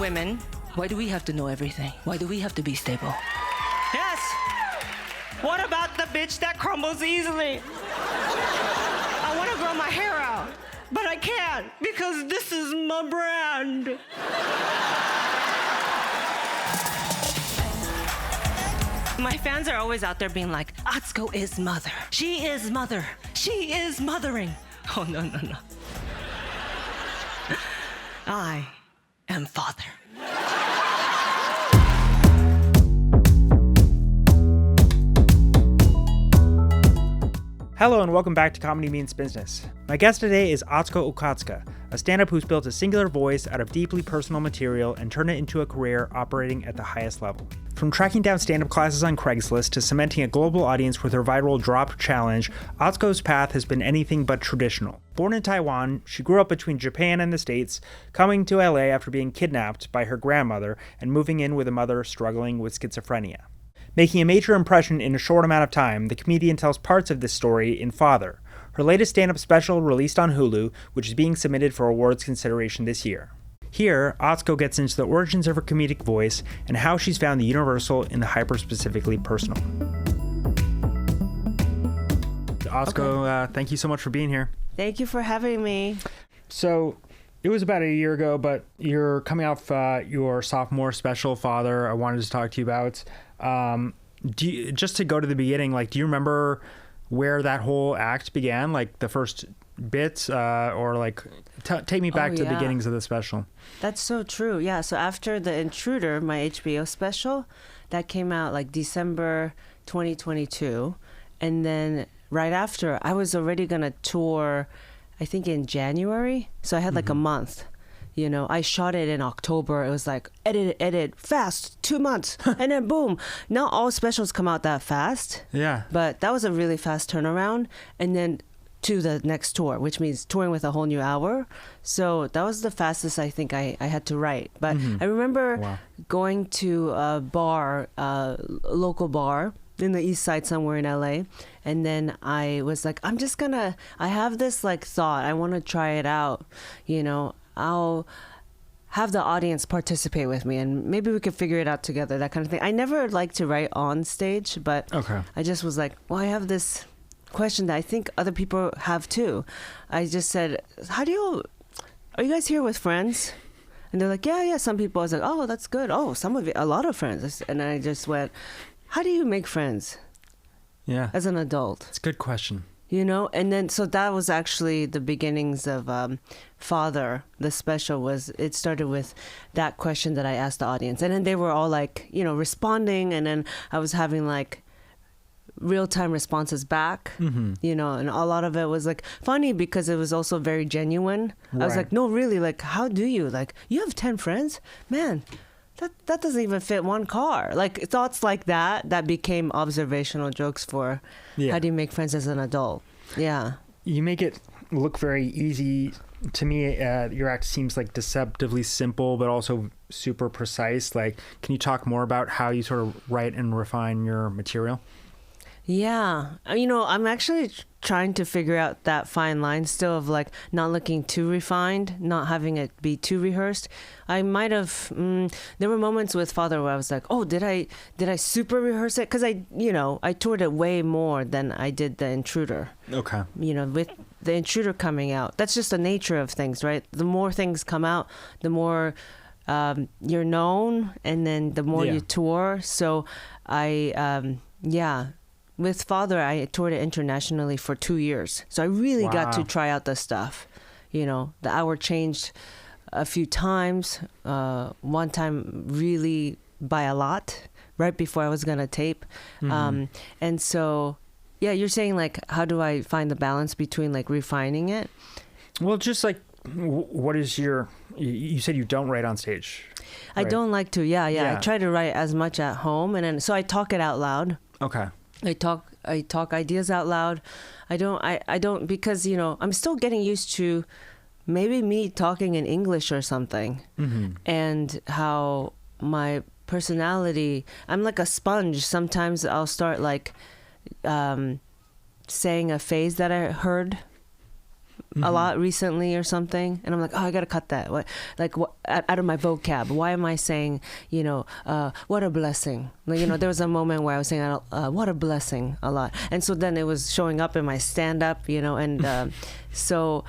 women, why do we have to know everything? Why do we have to be stable? Yes. What about the bitch that crumbles easily? I want to grow my hair out, but I can't because this is my brand. My fans are always out there being like, Atsuko is mother. She is mother. She is mothering. Oh, no. I am father. Hello and welcome back to Comedy Means Business. My guest today is Atsuko Okatsuka, a stand-up who's built a singular voice out of deeply personal material and turned it into a career operating at the highest level. From tracking down stand-up classes on Craigslist to cementing a global audience with her viral drop challenge, Atsuko's path has been anything but traditional. Born in Taiwan, she grew up between Japan and the States, coming to LA after being kidnapped by her grandmother and moving in with a mother struggling with schizophrenia. Making a major impression in a short amount of time, the comedian tells parts of this story in Father, her latest stand-up special released on Hulu, which is being submitted for awards consideration this year. Here, Atsuko gets into the origins of her comedic voice and how she's found the universal in the hyper-specifically personal. Atsuko, thank you so much for being here. Thank you for having me. So, it was about a year ago, but you're coming off your sophomore special, Father, I wanted to talk to you about. Just to go to the beginning, do you remember where that whole act began? Like the first bits, or take me back to the beginnings of the special. That's so true. Yeah. So after The Intruder, my HBO special, that came out December 2022. And then right after, I was already going to tour, I think in January. So I had a month. You know, I shot it in October. It was edit, fast, 2 months. And then boom. Not all specials come out that fast. Yeah. But that was a really fast turnaround. And then to the next tour, which means touring with a whole new hour. So that was the fastest I think I had to write. But I remember going to a bar, a local bar in the east side somewhere in LA. And then I was like, I have this thought. I want to try it out, I'll have the audience participate with me and maybe we could figure it out together, that kind of thing. I never liked to write on stage, but I just was like, well, I have this question that I think other people have too. I just said, are you guys here with friends? And they're like, yeah, some people. I was like, oh, that's good. Oh, some of it, a lot of friends. And I just went, how do you make friends? Yeah. As an adult? It's a good question. And then, so that was actually the beginnings of Father. The special it started with that question that I asked the audience. And then they were all responding. And then I was having real-time responses back, and a lot of it was funny because it was also very genuine. Right. I was like, no, really, how do you, you have 10 friends? Man, that doesn't even fit one car. Thoughts like that became observational jokes for how do you make friends as an adult. Yeah. You make it look very easy. To me, your act seems deceptively simple, but also super precise. Can you talk more about how you sort of write and refine your material? Yeah. I'm actually trying to figure out that fine line still of not looking too refined, not having it be too rehearsed. I might have, there were moments with Father where I was like, oh, did I super rehearse it? Because I toured it way more than I did The Intruder. Okay. With The Intruder coming out, that's just the nature of things, right? The more things come out, the more you're known, and then the more you tour. So with Father, I toured it internationally for 2 years. So I really got to try out the stuff. The hour changed a few times. One time really by a lot, right before I was going to tape. And so, you're saying how do I find the balance between refining it? Well, just what is you said you don't write on stage. Right? I don't like to. Yeah. I try to write as much at home. And then, so I talk it out loud. Okay. I talk ideas out loud. I don't because I'm still getting used to maybe me talking in English or something, and how my personality, I'm like a sponge. Sometimes I'll start saying a phrase that I heard a lot recently or something, and I'm like, oh, I gotta cut that. Out of my vocab. Why am I saying, what a blessing? There was a moment where I was saying, what a blessing a lot, and so then it was showing up in my stand-up, and so.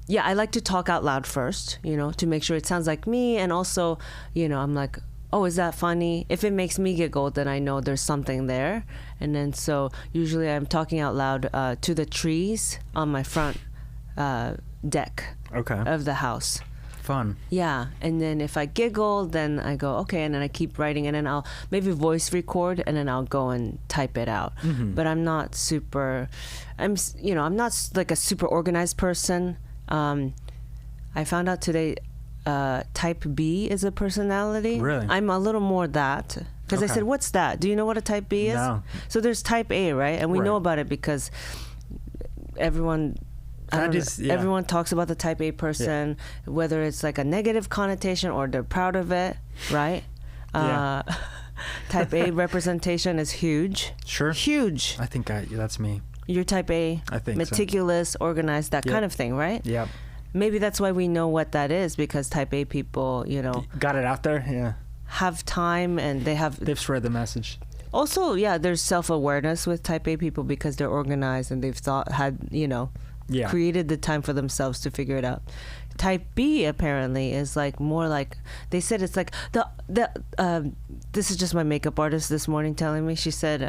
Yeah, I like to talk out loud first, to make sure it sounds like me, and also, I'm like, oh, is that funny? If it makes me giggle, then I know there's something there. And then so usually I'm talking out loud to the trees on my front deck of the house. Fun. Yeah. And then if I giggle, then I go, okay. And then I keep writing, and then I'll maybe voice record, and then I'll go and type it out. But I'm not I'm not like a super organized person. I found out today type B is a personality. Really? I'm a little more that. Because I said, what's that? Do you know what a type B is? No. So there's type A, right? And we know about it because everyone everyone talks about the type A person, whether it's like a negative connotation or they're proud of it, right? Type A representation is huge. Sure. Huge. I think that's me. You're type A, I think meticulous, organized, that kind of thing, right? Yep. Maybe that's why we know what that is, because type A people, got it out there. Yeah. Have time, and they've spread the message. Also, there's self-awareness with type A people because they're organized and they've created the time for themselves to figure it out. Type B apparently is like more like, they said it's like this is just my makeup artist this morning telling me. She said,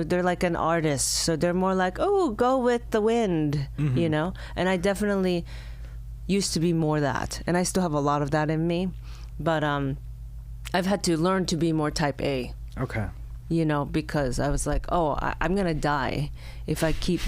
they're like an artist, so they're more like, oh, go with the wind, And I definitely used to be more that, and I still have a lot of that in me, but I've had to learn to be more type A. Okay. Because I was like, oh, I'm gonna die if I keep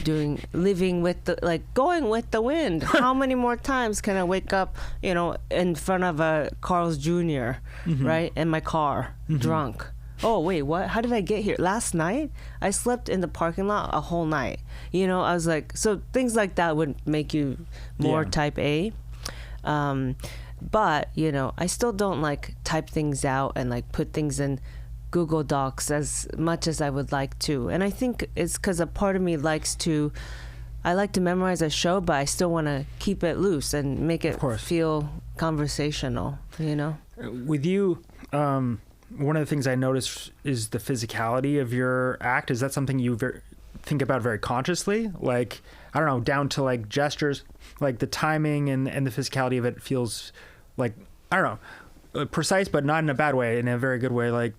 living with going with the wind. How many more times can I wake up, in front of a Carl's Jr., right, in my car, drunk? Oh, wait, what? How did I get here? Last night? I slept in the parking lot a whole night. I was like, so things like that would make you more type A. But, I still don't type things out and put things in Google Docs as much as I would like to. And I think it's because a part of me I like to memorize a show, but I still want to keep it loose and make it feel conversational, With you, one of the things I noticed is the physicality of your act. Is that something you think about very consciously? I don't know, down to gestures, the timing and the physicality of it feels I don't know, precise, but not in a bad way, in a very good way,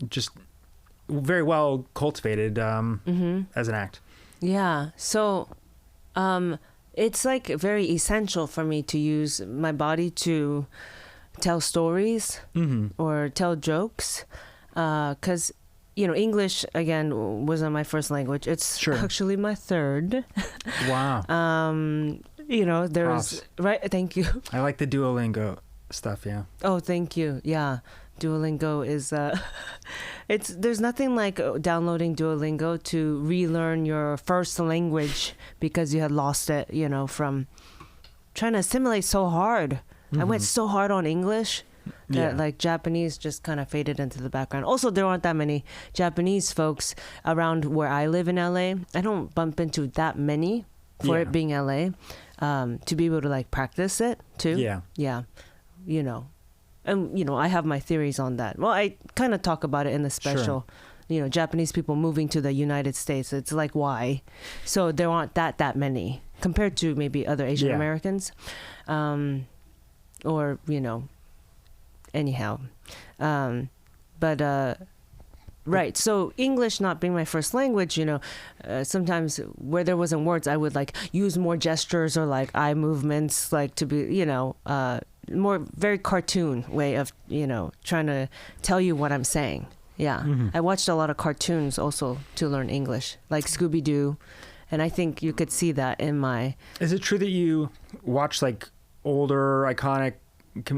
just very well cultivated as an act. Yeah. So it's very essential for me to use my body to tell stories or tell jokokes, because English again wasn't my first language. It's actually my third. Wow. There's right. Thank you. I like the Duolingo stuff. Yeah. Oh, thank you. Yeah. Duolingo is there's nothing like downloading Duolingo to relearn your first language because you had lost it, from trying to assimilate so hard. I went so hard on English that Japanese just kind of faded into the background. Also, there aren't that many Japanese folks around where I live in LA. I don't bump into that many for it being LA, to be able to practice it too. Yeah. And, I have my theories on that. Well, I kind of talk about it in the special, Japanese people moving to the United States. It's why? So there aren't that many compared to maybe other Asian Americans. Or, anyhow. Right. So English not being my first language, sometimes where there wasn't words, I would use more gestures or eye movements, to be, more very cartoon way of, trying to tell you what I'm saying. Yeah. I watched a lot of cartoons also to learn English, like Scooby-Doo. And I think you could see that in my... Is it true that you watch older iconic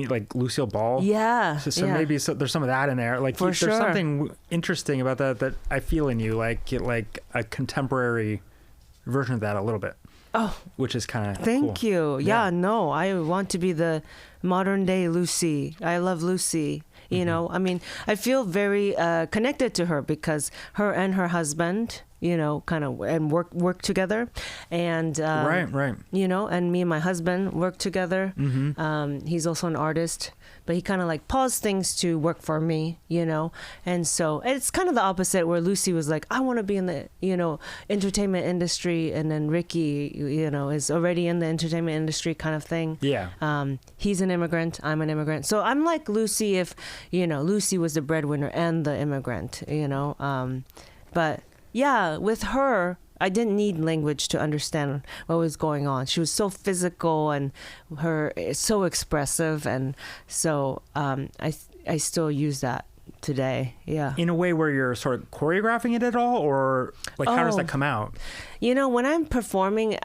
like Lucille Ball? Yeah. So maybe there's some of that in there. There's something interesting about that I feel in you, like a contemporary version of that a little bit. Oh, which is kind of Thank cool. you. Yeah, no, I want to be the modern day Lucy. I love Lucy. I mean, I feel very connected to her because her and her husband, kind of, and work together. And, right. And me and my husband work together. He's also an artist, but he kind of like paused things to work for me, And so it's kind of the opposite, where Lucy was like, I want to be in the, entertainment industry. And then Ricky, is already in the entertainment industry kind of thing. Yeah. He's an immigrant. I'm an immigrant. So I'm like Lucy if, Lucy was the breadwinner and the immigrant, but yeah, with her, I didn't need language to understand what was going on. She was so physical and her so expressive, and so I still use that today. Yeah. In a way where you're sort of choreographing it at all, or like how does that come out? When I'm performing,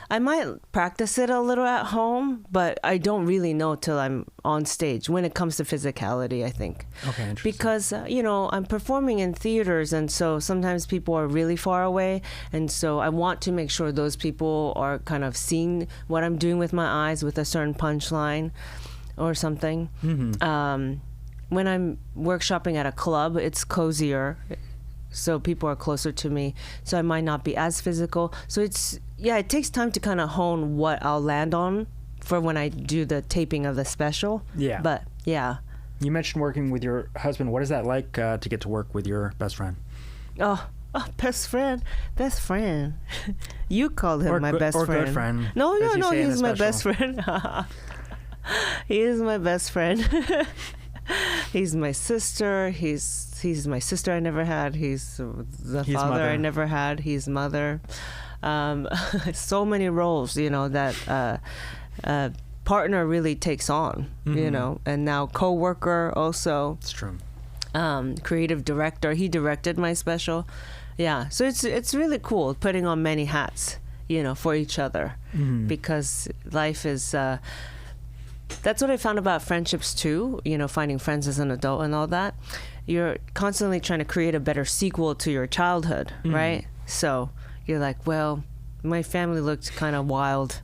I might practice it a little at home, but I don't really know till I'm on stage when it comes to physicality, I think. Okay, interesting. Because, I'm performing in theaters, and so sometimes people are really far away, and so I want to make sure those people are kind of seeing what I'm doing with my eyes with a certain punchline or something. When I'm workshopping at a club, it's cozier, so people are closer to me, so I might not be as physical. So it takes time to kind of hone what I'll land on for when I do the taping of the special. Yeah. But yeah. You mentioned working with your husband. What is that like to get to work with your best friend? Oh, best friend. You called him my best friend. Or good friend. No, he's my best friend. He is my best friend. He's my sister. He's my sister I never had. He's father mother. I never had. He's mother. So many roles, that partner really takes on, and now co-worker also. It's true. Creative director. He directed my special. Yeah. So it's really cool putting on many hats, for each other, because life is, that's what I found about friendships too, finding friends as an adult and all that. You're constantly trying to create a better sequel to your childhood, right? So you're like, well, my family looked kind of wild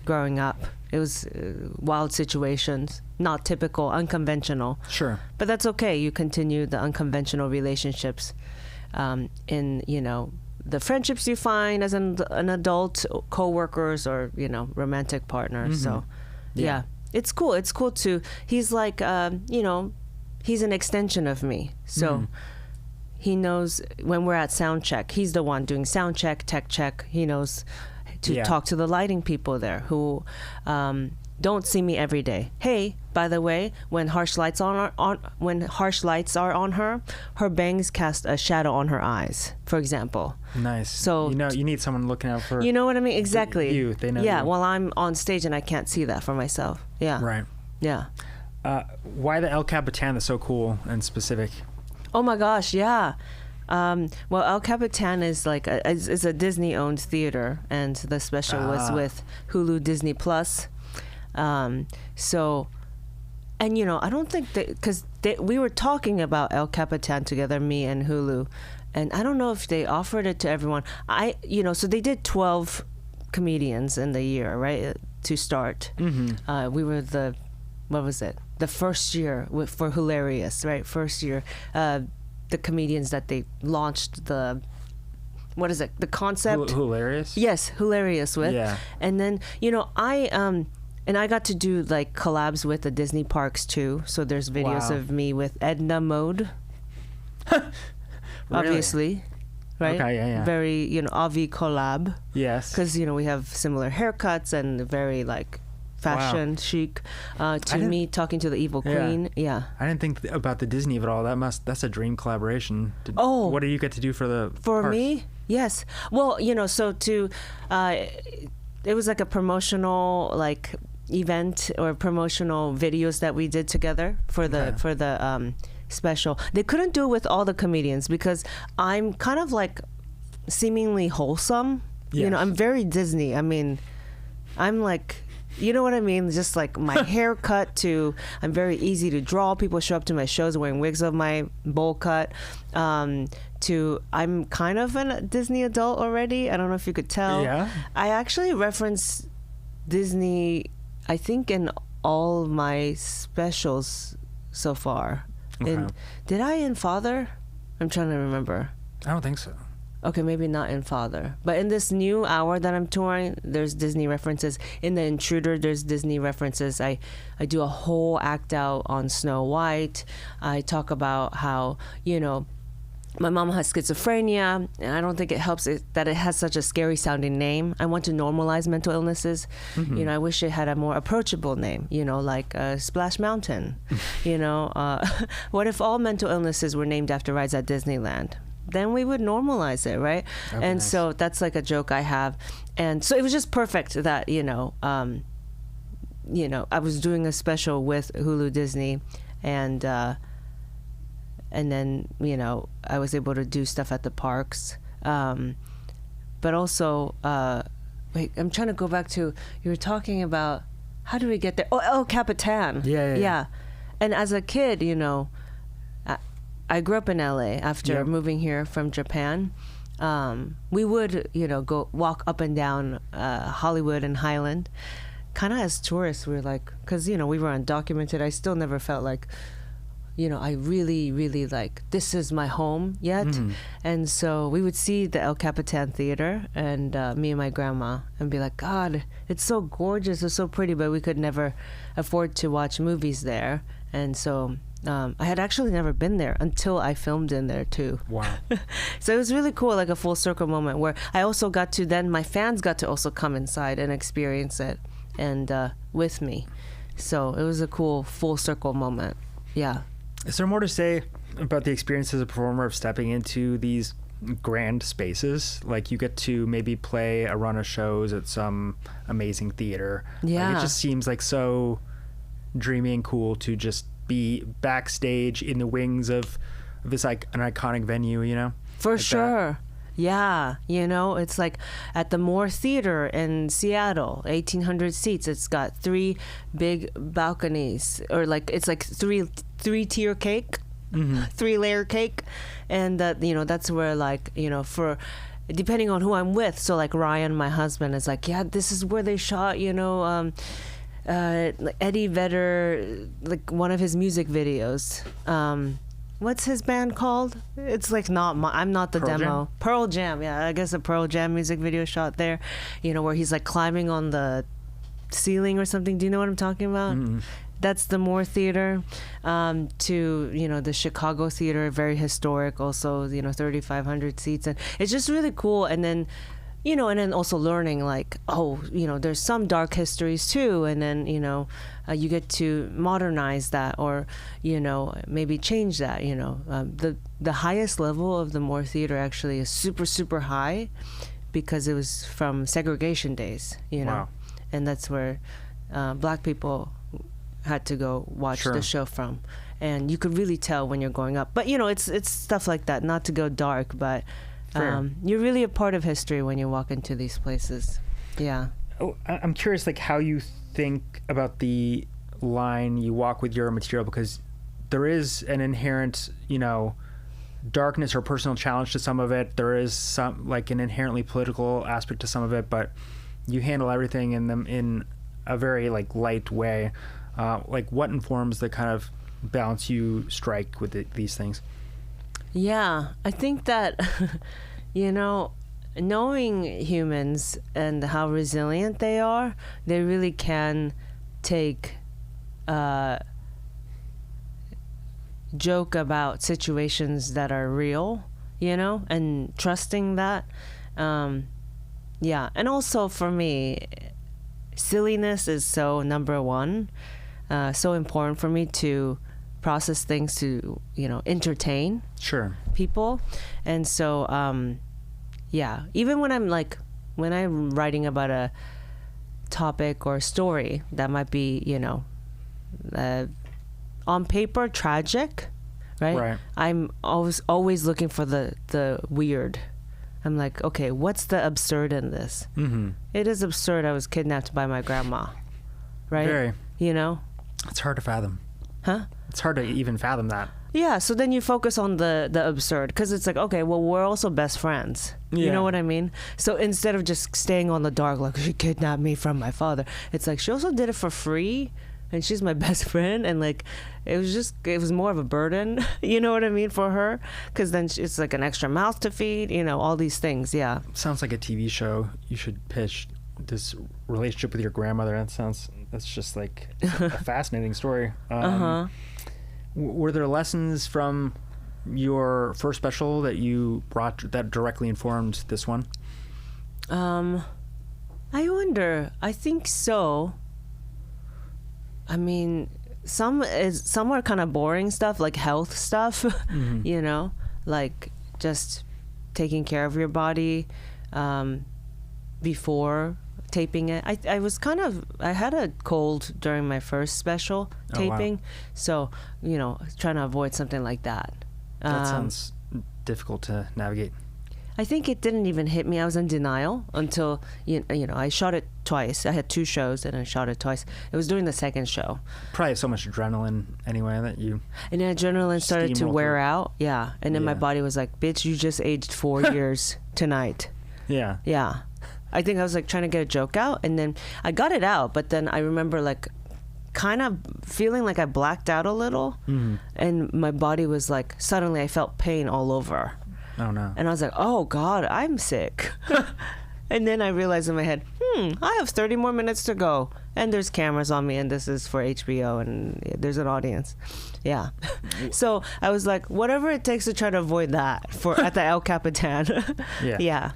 growing up. It was wild situations, not typical, unconventional. Sure. But that's okay. You continue the unconventional relationships in, the friendships you find as an adult, co-workers or, romantic partners. So, yeah. It's cool. It's cool too. He's like, he's an extension of me. So he knows when we're at sound check, he's the one doing sound check, tech check. He knows to talk to the lighting people there who don't see me every day. Hey, by the way, when harsh lights are on her bangs cast a shadow on her eyes, for example. Nice. So you need someone looking out for. You know what I mean? Exactly. They know. Yeah. You. Well, I'm on stage and I can't see that for myself. Yeah. Right. Yeah. Why the El Capitan is so cool and specific? Oh my gosh, yeah. Well, El Capitan is like is a Disney-owned theater, and the special was with Hulu Disney Plus. So, and I don't think because we were talking about El Capitan together, me and Hulu, and I don't know if they offered it to everyone. So they did 12 comedians in the year, right, to start. We were what was it? The first year for Hilarious, right? First year, the comedians that they launched the concept? Hilarious? Yes, Hilarious with. Yeah. And then, I got to do like collabs with the Disney parks too. So there's videos of me with Edna Mode. Obviously. Right? Okay, yeah. Very, Avi collab. Yes. Because, we have similar haircuts and very like fashion chic. To me talking to the evil queen. Yeah. I didn't think about the Disney of it all. That's a dream collaboration. What do you get to do for parks? Me? Yes. Well, so it was like a promotional like event or promotional videos that we did together for the special. They couldn't do it with all the comedians because I'm kind of like seemingly wholesome. Yes. I'm very Disney. I mean, I'm like, you know what I mean? Just like my haircut I'm very easy to draw. People show up to my shows wearing wigs of my bowl cut. I'm kind of a Disney adult already. I don't know if you could tell. Yeah. I actually reference Disney, I think, in all my specials so far. Okay. Did I in Father? I'm trying to remember. I don't think so. Okay, maybe not in Father. But in this new hour that I'm touring, there's Disney references. In The Intruder, there's Disney references. I do a whole act out on Snow White. I talk about how, my mom has schizophrenia, and I don't think it helps that it has such a scary sounding name. I want to normalize mental illnesses. Mm-hmm. I wish it had a more approachable name, like Splash Mountain. What if all mental illnesses were named after rides at Disneyland? Then we would normalize it, right? And nice. So that's like a joke I have. And so it was just perfect that, I was doing a special with Hulu Disney, and then, I was able to do stuff at the parks. But also, wait, I'm trying to go back to, you were talking about, how do we get there? Oh, Capitan. Yeah. And as a kid, I grew up in LA after moving here from Japan. We would, go walk up and down Hollywood and Highland. Kind of as tourists, we were like, because, we were undocumented. I still never felt like, I really, really like, this is my home yet. Mm-hmm. And so we would see the El Capitan Theater, and me and my grandma, and be like, God, it's so gorgeous, it's so pretty, but we could never afford to watch movies there. And so I had actually never been there until I filmed in there too. Wow. So it was really cool, like a full circle moment where I also got to, then my fans got to also come inside and experience it and with me. So it was a cool full circle moment. Yeah. Is there more to say about the experience as a performer of stepping into these grand spaces? Like you get to maybe play a run of shows at some amazing theater. Yeah. Like, it just seems like so dreamy and cool to just be backstage in the wings of this like an iconic venue, For like sure. Yeah. It's like at the Moore Theater in Seattle, 1,800 seats. It's got 3 big balconies, or like, it's like three-tier cake, 3-layer cake. And that's where like, for, depending on who I'm with. So like Ryan, my husband, is like, yeah, this is where they shot, Eddie Vedder, like one of his music videos. What's his band called? It's like I'm not the Pearl demo. Jam? Pearl Jam, yeah. I guess a Pearl Jam music video shot there, where he's like climbing on the ceiling or something. Do you know what I'm talking about? Mm-hmm. That's the Moore Theater. To, the Chicago Theater, very historic also, 3,500 seats. And it's just really cool. And then, and then also learning like, there's some dark histories too. And then, you get to modernize that or, maybe change that, the highest level of the Moore Theater actually is super, super high because it was from segregation days, Wow. And that's where Black people had to go watch the show from. And you could really tell when you're going up. But, it's stuff like that, not to go dark, but you're really a part of history when you walk into these places. Yeah. Oh, I'm curious, like, how you think about the line you walk with your material, because there is an inherent, darkness or personal challenge to some of it. There is some, like, an inherently political aspect to some of it, but you handle everything in a very, like, light way. Like, what informs the kind of balance you strike with these things? Yeah, I think that, knowing humans and how resilient they are, they really can take joke about situations that are real, and trusting that. Yeah, and also for me, silliness is so number one, so important for me to process things, to entertain people. And so yeah, even when I'm writing about a topic or a story that might be on paper tragic, right? I'm always looking for the weird. I'm like, okay, what's the absurd in this? Mm-hmm. It is absurd I was kidnapped by my grandma, right? Very. It's hard to fathom. Huh? It's hard to even fathom that. Yeah, so then you focus on the absurd, because it's like, okay, well, we're also best friends. Yeah. You know what I mean? So instead of just staying on the dark, like, she kidnapped me from my father, it's like, she also did it for free, and she's my best friend, and like it was more of a burden, you know what I mean, for her, because then it's like an extra mouth to feed, you know, all these things. Yeah, sounds like a TV show. You should pitch this relationship with your grandmother. That's just like a fascinating story. Were there lessons from your first special that you brought that directly informed this one? I wonder. I think so. I mean, some are kind of boring stuff, like health stuff, you know, like just taking care of your body before taping it. I had a cold during my first special taping. Wow. So, you know, trying to avoid something like that. That sounds difficult to navigate. I think it didn't even hit me. I was in denial until, you know, I shot it twice. I had 2 shows and I shot it twice. It was during the second show. Probably so much adrenaline anyway that you... And then adrenaline started to wear out. Yeah. And then my body was like, bitch, you just aged 4 years tonight. Yeah. Yeah. I think I was like trying to get a joke out, and then I got it out, but then I remember like kind of feeling like I blacked out a little, and my body was like, suddenly I felt pain all over. Oh no. And I was like, oh God, I'm sick. And then I realized in my head, I have 30 more minutes to go, and there's cameras on me, and this is for HBO, and there's an audience. Yeah. So I was like, whatever it takes to try to avoid that at the El Capitan. Yeah. Yeah.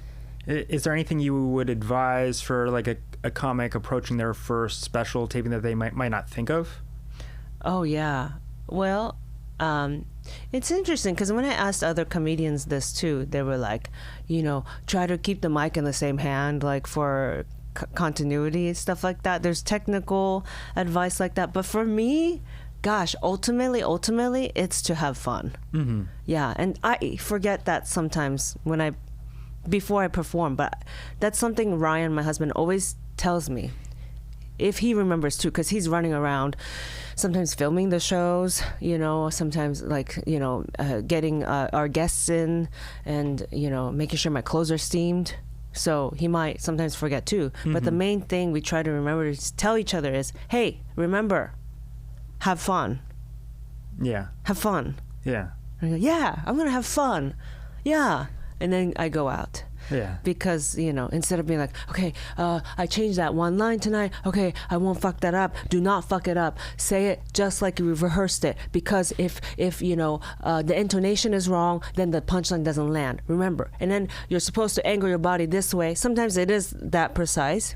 Is there anything you would advise for like a comic approaching their first special taping that they might not think of? Oh yeah. Well, it's interesting because when I asked other comedians this too, they were like, you know, try to keep the mic in the same hand, like for continuity and stuff like that. There's technical advice like that, but for me, gosh, ultimately, it's to have fun. Yeah, and I forget that sometimes before I perform, but that's something Ryan, my husband, always tells me, if he remembers too, because he's running around sometimes filming the shows, you know, sometimes like, you know, getting our guests in and, you know, making sure my clothes are steamed. So he might sometimes forget too. But the main thing we try to remember to tell each other is, hey, remember, have fun. Yeah. Have fun. Yeah. And I go, yeah, I'm going to have fun. Yeah. And then I go out. Yeah. Because, you know, instead of being like, okay, I changed that one line tonight. Okay, I won't fuck that up. Do not fuck it up. Say it just like you rehearsed it. Because if you know, the intonation is wrong, then the punchline doesn't land. Remember. And then you're supposed to angle your body this way. Sometimes it is that precise.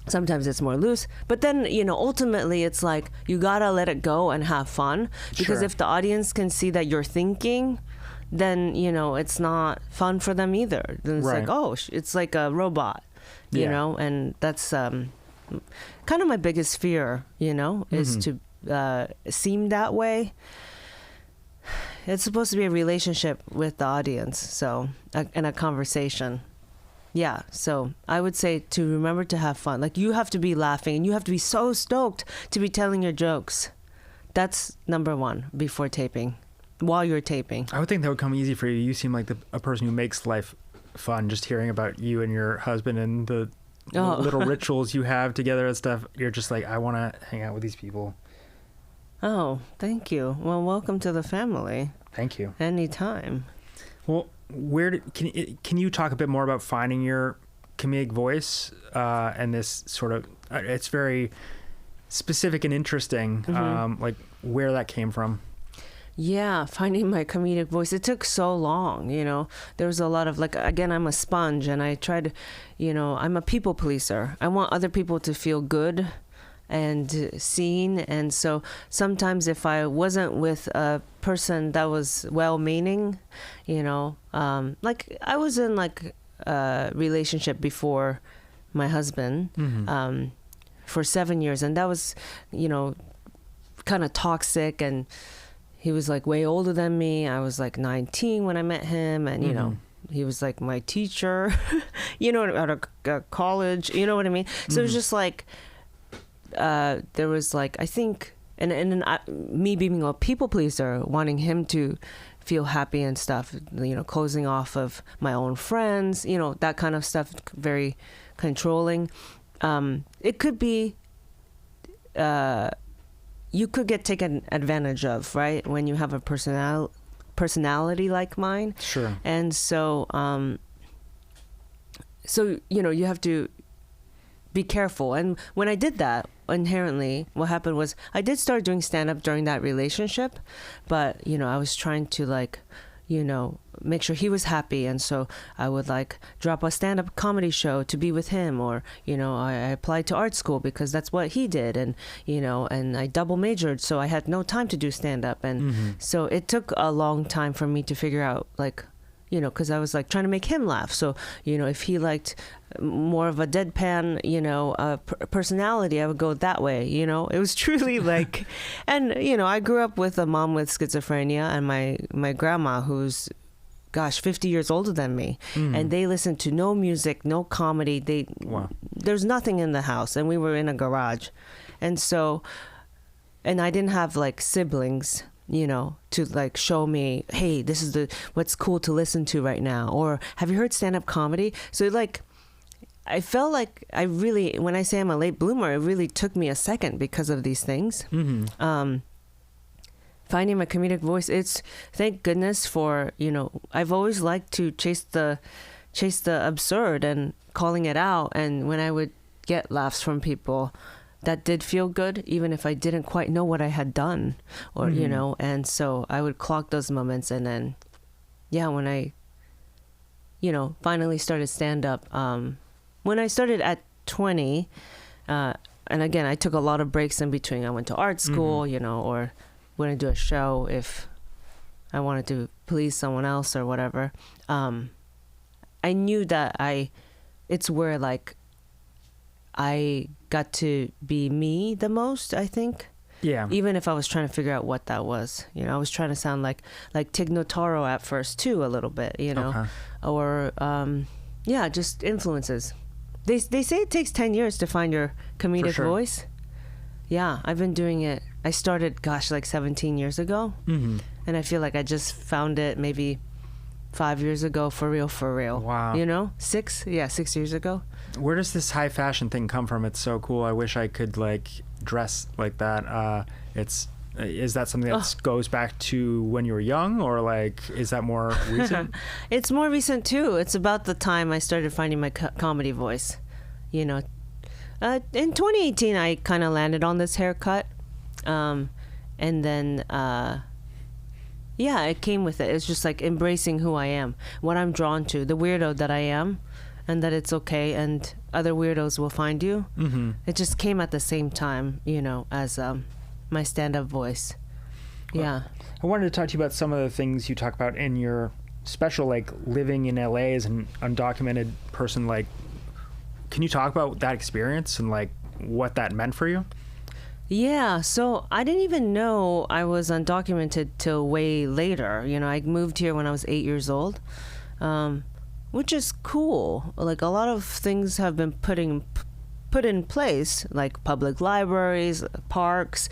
Sometimes it's more loose. But then, you know, ultimately it's like you gotta let it go and have fun. Because if the audience can see that you're thinking, then, you know, it's not fun for them either. Then it's like, oh, it's like a robot, you know? And that's kind of my biggest fear, you know, is to seem that way. It's supposed to be a relationship with the audience, so, and a conversation. Yeah, so I would say to remember to have fun. Like, you have to be laughing, and you have to be so stoked to be telling your jokes. That's number one before taping. While you're taping, I would think that would come easy for you. You seem like a person who makes life fun. Just hearing about you and your husband and the little rituals you have together and stuff, you're just like, I want to hang out with these people. Oh, thank you. Well, welcome to the family. Thank you. Anytime. Well, can you talk a bit more about finding your comedic voice and this sort of it's very specific and interesting, like where that came from? Yeah, finding my comedic voice. It took so long, you know. There was a lot of, like, again, I'm a sponge, and I tried, you know, I'm a people pleaser. I want other people to feel good and seen. And so sometimes if I wasn't with a person that was well-meaning, you know, like I was in like a relationship before my husband for 7 years. And that was, you know, kind of toxic, and he was like way older than me. I was like 19 when I met him, and you know, he was like my teacher, you know, at a college, you know what I mean? So it was just like, there was like, I think, and then me being a people pleaser, wanting him to feel happy and stuff, you know, closing off of my own friends, you know, that kind of stuff, very controlling. It could be, you could get taken advantage of, right? When you have a personality like mine. Sure. And so, you have to be careful. And when I did that, inherently, what happened was I did start doing stand-up during that relationship, but, I was trying to make sure he was happy. And so I would drop a stand-up comedy show to be with him, or, I applied to art school because that's what he did. And, and I double majored, so I had no time to do stand-up. And so it took a long time for me to figure out because I was trying to make him laugh. So, if he liked more of a deadpan, personality, I would go that way. It was truly and, I grew up with a mom with schizophrenia and my grandma who's, 50 years older than me. And they listened to no music, no comedy. There's nothing in the house. And we were in a garage. And so, and I didn't have siblings, to show me, hey, this is what's cool to listen to right now, or have you heard stand-up comedy? So I felt like I really, when I say I'm a late bloomer, it really took me a second because of these things. Finding my comedic voice, it's, thank goodness for, I've always liked to chase the absurd and calling it out. And when I would get laughs from people, that did feel good, even if I didn't quite know what I had done, or, and so I would clock those moments. And then, when I, finally started stand up, when I started at 20, and again, I took a lot of breaks in between. I went to art school, or wouldn't do a show if I wanted to please someone else or whatever. I knew that it's where I got to be me the most, I think. Yeah. Even if I was trying to figure out what that was. I was trying to sound like Tig Notaro at first too, a little bit, Okay. Or, just influences. They say it takes 10 years to find your comedic voice. Yeah, I've been doing it. I started, 17 years ago. And I feel like I just found it maybe 5 years ago, for real. Wow. 6 years ago. Where does this high fashion thing come from? It's so cool. I wish I could dress like that. Is that something that goes back to when you were young, or is that more recent? It's more recent too. It's about the time I started finding my comedy voice. In 2018, I kind of landed on this haircut, and then it came with it. It's just embracing who I am, what I'm drawn to, the weirdo that I am, and that it's okay, and other weirdos will find you. It just came at the same time, as my stand-up voice. Yeah. I wanted to talk to you about some of the things you talk about in your special, living in LA as an undocumented person. Can you talk about that experience and what that meant for you? Yeah, so I didn't even know I was undocumented till way later. I moved here when I was 8 years old, which is cool. A lot of things have been put in place, like public libraries, parks,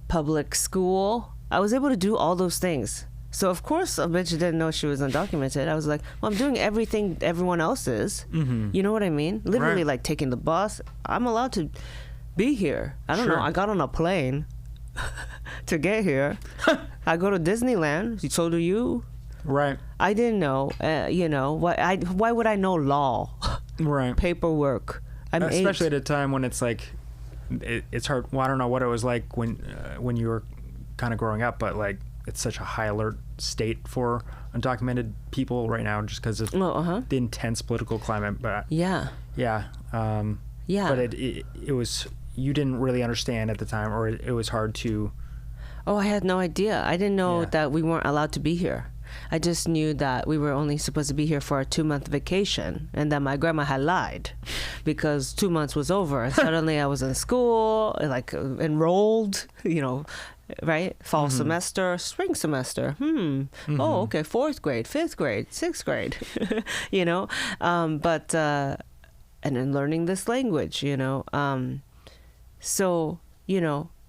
public school. I was able to do all those things. So of course a bitch didn't know she was undocumented. I was like, well, I'm doing everything everyone else is. You know what I mean? Literally, right. Taking the bus. I'm allowed to be here. I don't know. I got on a plane to get here. I go to Disneyland. So do you. Right. I didn't know. Why would I know law? Right. Paperwork. Especially at a time when it's it's hard. Well, I don't know what it was like when you were kind of growing up, but it's such a high alert state for undocumented people right now, just because of the intense political climate. But yeah. But it was, you didn't really understand at the time, or it was hard to. Oh, I had no idea. I didn't know that we weren't allowed to be here. I just knew that we were only supposed to be here for a 2-month vacation, and that my grandma had lied because 2 months was over. And suddenly I was in school, enrolled, right? Fall semester, spring semester. Oh, okay. 4th grade, 5th grade, 6th grade, and then learning this language, so,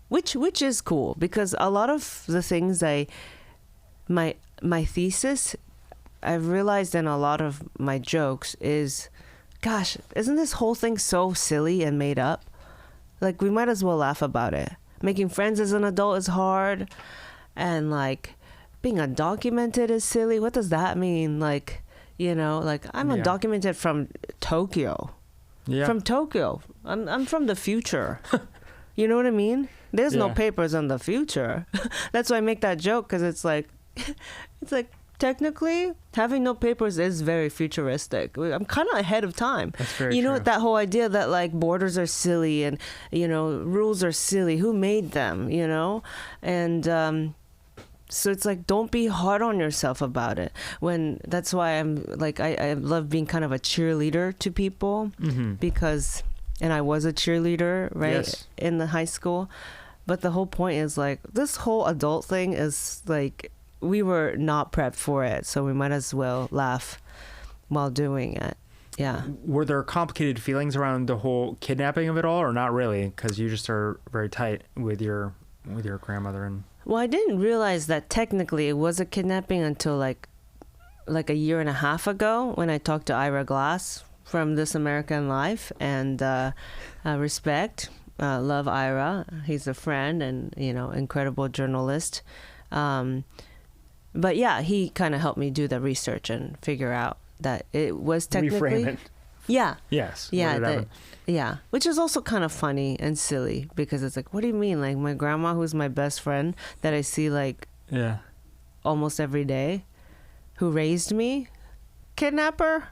which is cool, because a lot of the things my thesis, I've realized in a lot of my jokes is, gosh, isn't this whole thing so silly and made up? We might as well laugh about it. making friends as an adult is hard, and like being undocumented is silly. What does that mean? Like, you know, like I'm undocumented from Tokyo. Yeah. From Tokyo. I'm from the future. You know what I mean? There's no papers on the future. That's why I make that joke, because it's like technically having no papers is very futuristic. I'm kind of ahead of time. That's very you know true. That whole idea that like borders are silly and, you know, rules are silly. Who made them? You know, and so it's like, don't be hard on yourself about it. That's why I'm like, I love being kind of a cheerleader to people, because, and I was a cheerleader, right? Yes. In the high school. But the whole point is like, this whole adult thing is like, we were not prepped for it. So we might as well laugh while doing it. Yeah. Were there complicated feelings around the whole kidnapping of it all, or not really? Because you just are very tight with your grandmother and... Well, I didn't realize that technically it was a kidnapping until like a year and a half ago, when I talked to Ira Glass from This American Life, and respect, love Ira. He's a friend and, you know, incredible journalist. But yeah, he kind of helped me do the research and figure out that it was technically... Reframe it. Yeah. Yes. Yeah. Yeah. Which is also kind of funny and silly, because it's like, what do you mean? Like my grandma, who's my best friend that I see like almost every day, who raised me, kidnapper?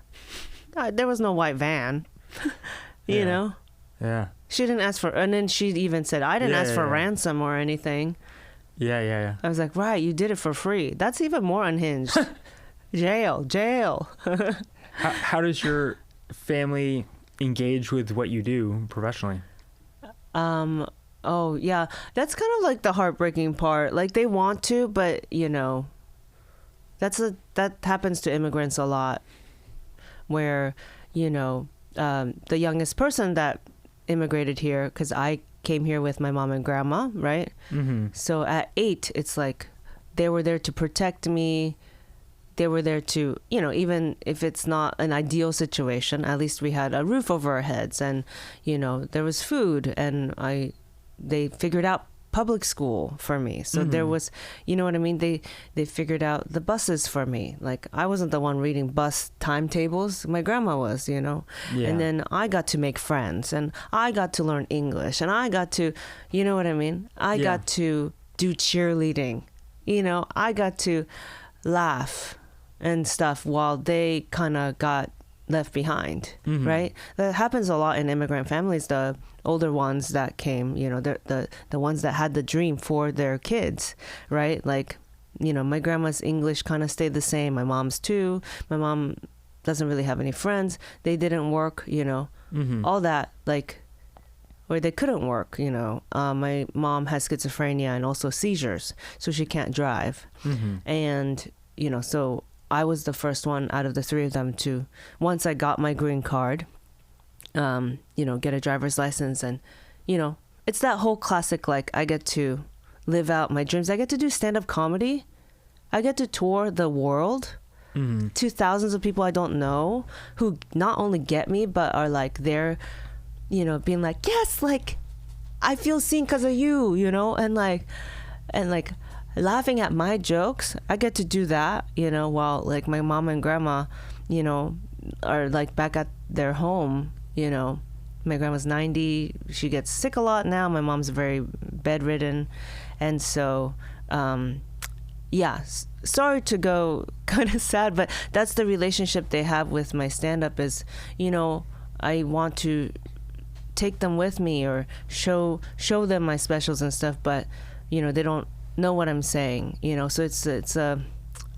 There was no white van, you know? Yeah. She didn't ask for, and then she even said, I didn't ask for ransom or anything. Yeah. I was like, right, you did it for free. That's even more unhinged. Jail. How does your family engage with what you do professionally? Oh yeah, that's kind of like the heartbreaking part. Like they want to, but you know, that happens to immigrants a lot, where, you know, the youngest person that immigrated here, because I came here with my mom and grandma, right? So at 8, it's like they were there to protect me. They were there to, you know, even if it's not an ideal situation, at least we had a roof over our heads, and, you know, there was food, and they figured out public school for me. So there was, you know what I mean? They figured out the buses for me. Like I wasn't the one reading bus timetables. My grandma was, you know? Yeah. And then I got to make friends, and I got to learn English, and I got to, you know what I mean? I got to do cheerleading, you know? I got to laugh and stuff while they kind of got left behind, right? That happens a lot in immigrant families. The older ones that came, you know, the ones that had the dream for their kids, right? Like, you know, my grandma's English kind of stayed the same. My mom's too. My mom doesn't really have any friends. They didn't work, you know, all that, like, or they couldn't work, you know. My mom has schizophrenia and also seizures, so she can't drive. And, you know, so I was the first one out of the 3 of them to, once I got my green card, you know, get a driver's license. And, you know, it's that whole classic, like, I get to live out my dreams. I get to do stand-up comedy. I get to tour the world to thousands of people I don't know, who not only get me, but are like, they're, you know, being like, yes, like, I feel seen because of you, you know, and like laughing at my jokes. I get to do that, you know, while like my mom and grandma, you know, are like back at their home, you know. My grandma's 90. She gets sick a lot now. My mom's very bedridden. And so, sorry to go kind of sad, but that's the relationship they have with my stand-up is, you know, I want to take them with me or show them my specials and stuff, but, you know, they don't know what I'm saying, you know. So it's I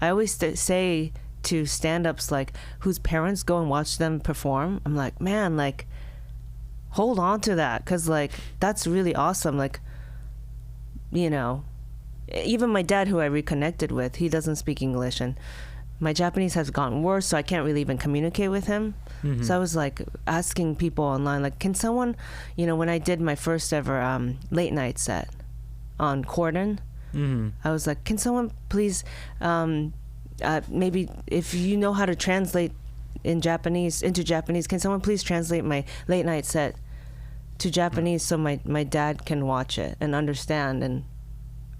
always say to stand-ups like whose parents go and watch them perform, I'm like, man, like, hold on to that, because like that's really awesome. Like, you know, even my dad, who I reconnected with, he doesn't speak English, and my Japanese has gotten worse, so I can't really even communicate with him. So I was like asking people online, like, can someone, you know, when I did my first ever late night set on Corden, I was like, can someone please, maybe if you know how to translate into Japanese, can someone please translate my late night set to Japanese so my dad can watch it and understand and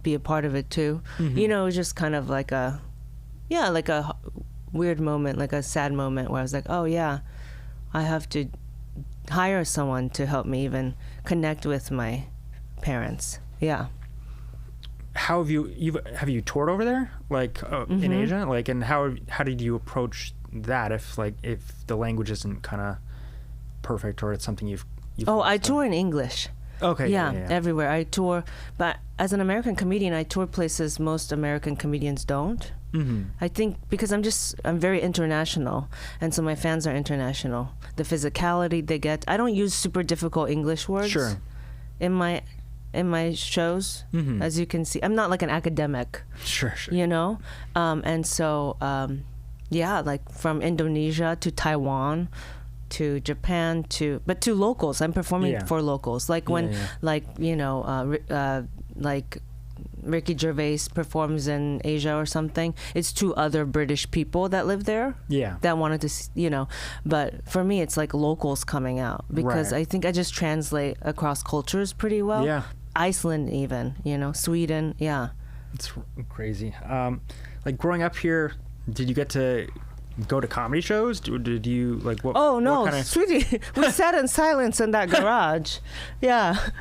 be a part of it too. You know, it was just kind of like a weird moment, like a sad moment where I was like, oh yeah, I have to hire someone to help me even connect with my parents. Yeah. How have you toured over there, like in Asia, like, and how did you approach that if the language isn't kind of perfect or it's something you've I tour in English. Okay. Yeah, everywhere I tour, but as an American comedian, I tour places most American comedians don't. I think because I'm very international, and so my fans are international. The physicality they get, I don't use super difficult English words. Sure. In my shows, as you can see, I'm not like an academic. Sure. You know, and so yeah, like from Indonesia to Taiwan to Japan but to locals. I'm performing for locals. Like when like you know like Ricky Gervais performs in Asia or something, it's 2 other British people that live there that wanted to, you know, but for me it's like locals coming out because I think I just translate across cultures pretty well. Iceland even, you know, Sweden. It's crazy. Like growing up here, did you get to go to comedy shows? Did you like what? Oh no, sweetie, we sat in silence in that garage.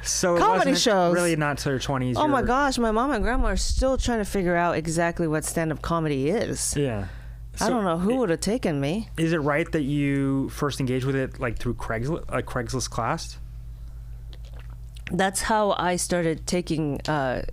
So comedy shows. Really not till your 20s. Oh my gosh, my mom and grandma are still trying to figure out exactly what stand-up comedy is. Yeah. So I don't know who would have taken me. Is it right that you first engaged with it like through Craigslist class? That's how I started taking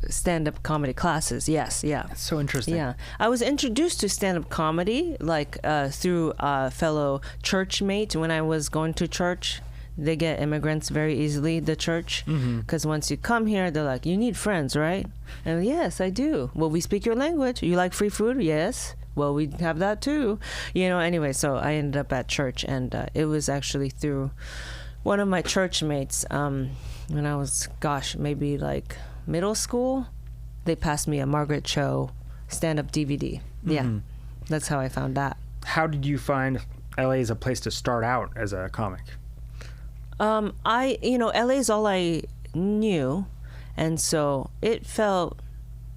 stand-up comedy classes. Yes, yeah. That's so interesting. Yeah, I was introduced to stand-up comedy like through a fellow church mate when I was going to church. They get immigrants very easily, the church, because once you come here, they're like, you need friends, right? And yes, I do. Well, we speak your language. You like free food? Yes. Well, we have that too. You know, anyway, so I ended up at church, and it was actually through one of my church mates. When I was, maybe like middle school, they passed me a Margaret Cho stand-up DVD. Yeah, that's how I found that. How did you find LA as a place to start out as a comic? LA is all I knew, and so it felt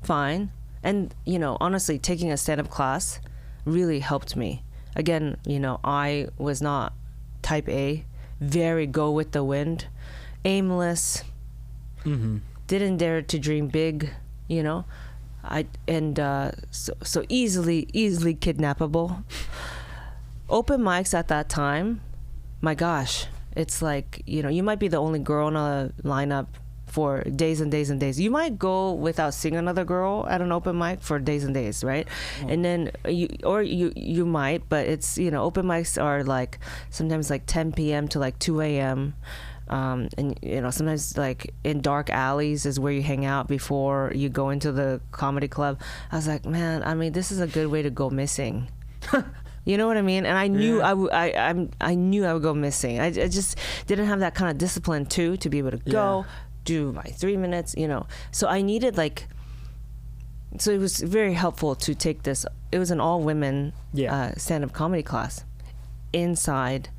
fine. And, you know, honestly, taking a stand-up class really helped me. Again, you know, I was not type A, very go with the wind, aimless, didn't dare to dream big, you know, so easily kidnappable. Open mics at that time, my gosh, it's like, you know, you might be the only girl in a lineup for days and days and days. You might go without seeing another girl at an open mic for days and days, right? And then you might, but it's, you know, open mics are like sometimes like 10 p.m. to like 2 a.m. And, you know, sometimes like in dark alleys is where you hang out before you go into the comedy club. I was like, man, I mean, this is a good way to go missing. You know what I mean? And I knew I knew I would go missing. I just didn't have that kind of discipline too, to be able to go do my 3 minutes, you know. So I needed so it was very helpful to take this. It was an all women stand-up comedy class inside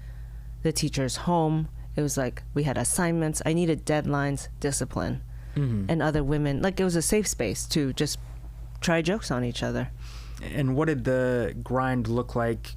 the teacher's home. It was like we had assignments. I needed deadlines, discipline, and other women. Like it was a safe space to just try jokes on each other. And what did the grind look like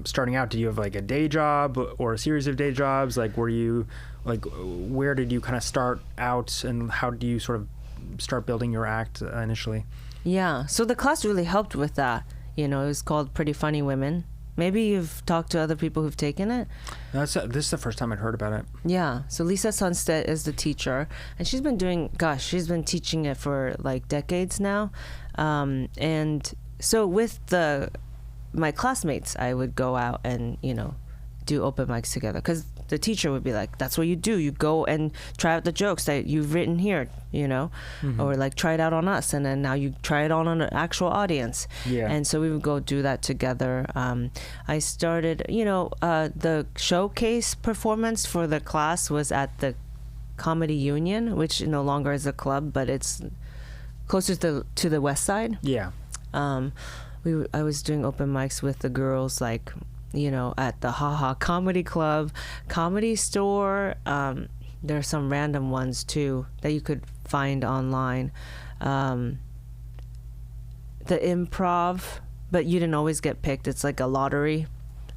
starting out? Did you have like a day job or a series of day jobs? Like were you like, where did you kind of start out, and how do you sort of start building your act initially? Yeah, so the class really helped with that. You know, it was called Pretty Funny Women. Maybe you've talked to other people who've taken it. This is the first time I'd heard about it. Yeah. So Lisa Sunstead is the teacher, and she's been teaching it for like decades now. And so with my classmates, I would go out and, you know, do open mics together, because the teacher would be like, that's what you do. You go and try out the jokes that you've written here, you know, or like try it out on us. And then now you try it on an actual audience. Yeah. And so we would go do that together. I started, you know, the showcase performance for the class was at the Comedy Union, which no longer is a club, but it's closer to the West Side. Yeah. I was doing open mics with the girls, like, you know, at the Haha Comedy Club, Comedy Store, there are some random ones too that you could find online. The improv, but you didn't always get picked. It's like a lottery.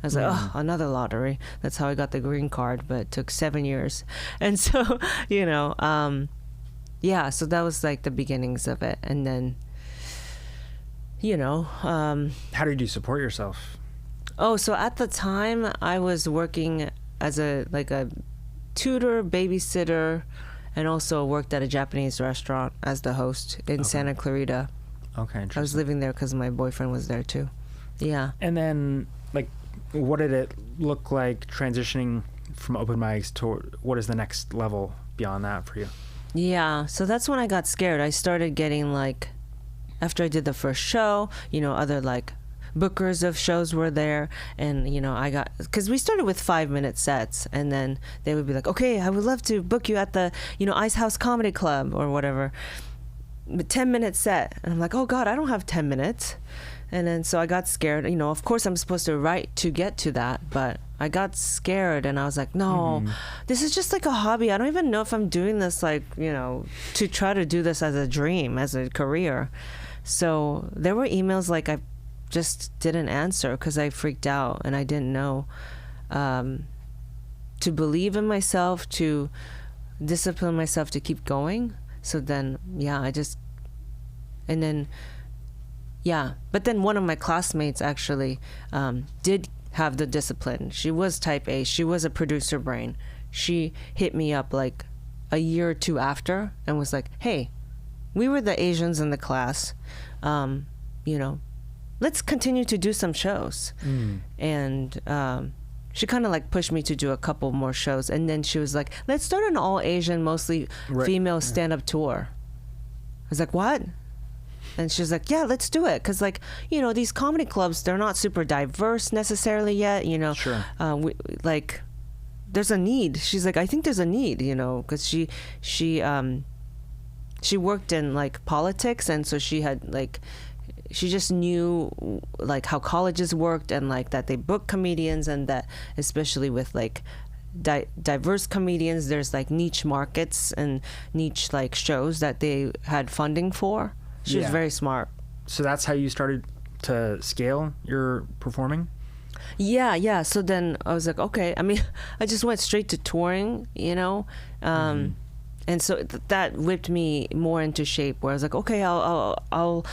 I was like, oh, another lottery. That's how I got the green card, but it took 7 years. And so, you know, yeah, so that was like the beginnings of it. And then, you know. How did you support yourself? Oh, so at the time I was working as a tutor, babysitter, and also worked at a Japanese restaurant as the host in Santa Clarita. Okay, interesting. I was living there because my boyfriend was there too. Yeah. And then, like, what did it look like transitioning from open mics to what is the next level beyond that for you? Yeah, so that's when I got scared. I started getting like, after I did the first show, you know, other like bookers of shows were there, and you know, I got, because we started with 5-minute sets, and then they would be like, okay, I would love to book you at the, you know, Ice House Comedy Club or whatever, 10-minute set. And I'm like, oh God, I don't have 10 minutes. And then so I got scared. You know, of course I'm supposed to write to get to that, but I got scared and I was like, no, this is just like a hobby. I don't even know if I'm doing this, like, you know, to try to do this as a dream, as a career. So there were emails like I just didn't answer because I freaked out and I didn't know to believe in myself, to discipline myself to keep going. So then, yeah, but then one of my classmates actually did have the discipline. She was type A. She was a producer brain. She hit me up like a year or two after and was like, hey, we were the Asians in the class. You know, let's continue to do some shows. And she kind of like pushed me to do a couple more shows. And then she was like, let's start an all Asian, mostly female stand-up tour. I was like, what? And she was like, yeah, let's do it. Because, like, you know, these comedy clubs, they're not super diverse necessarily yet, you know. Sure. There's a need. She's like, I think there's a need, you know, because she worked in, like, politics. And so she had, like, she just knew, like, how colleges worked and, like, that they book comedians and that especially with, like, diverse comedians, there's, like, niche markets and niche, like, shows that they had funding for. She was very smart. So that's how you started to scale your performing? Yeah. So then I was like, okay. I mean, I just went straight to touring, you know, and so that whipped me more into shape. Where I was like, okay, I'll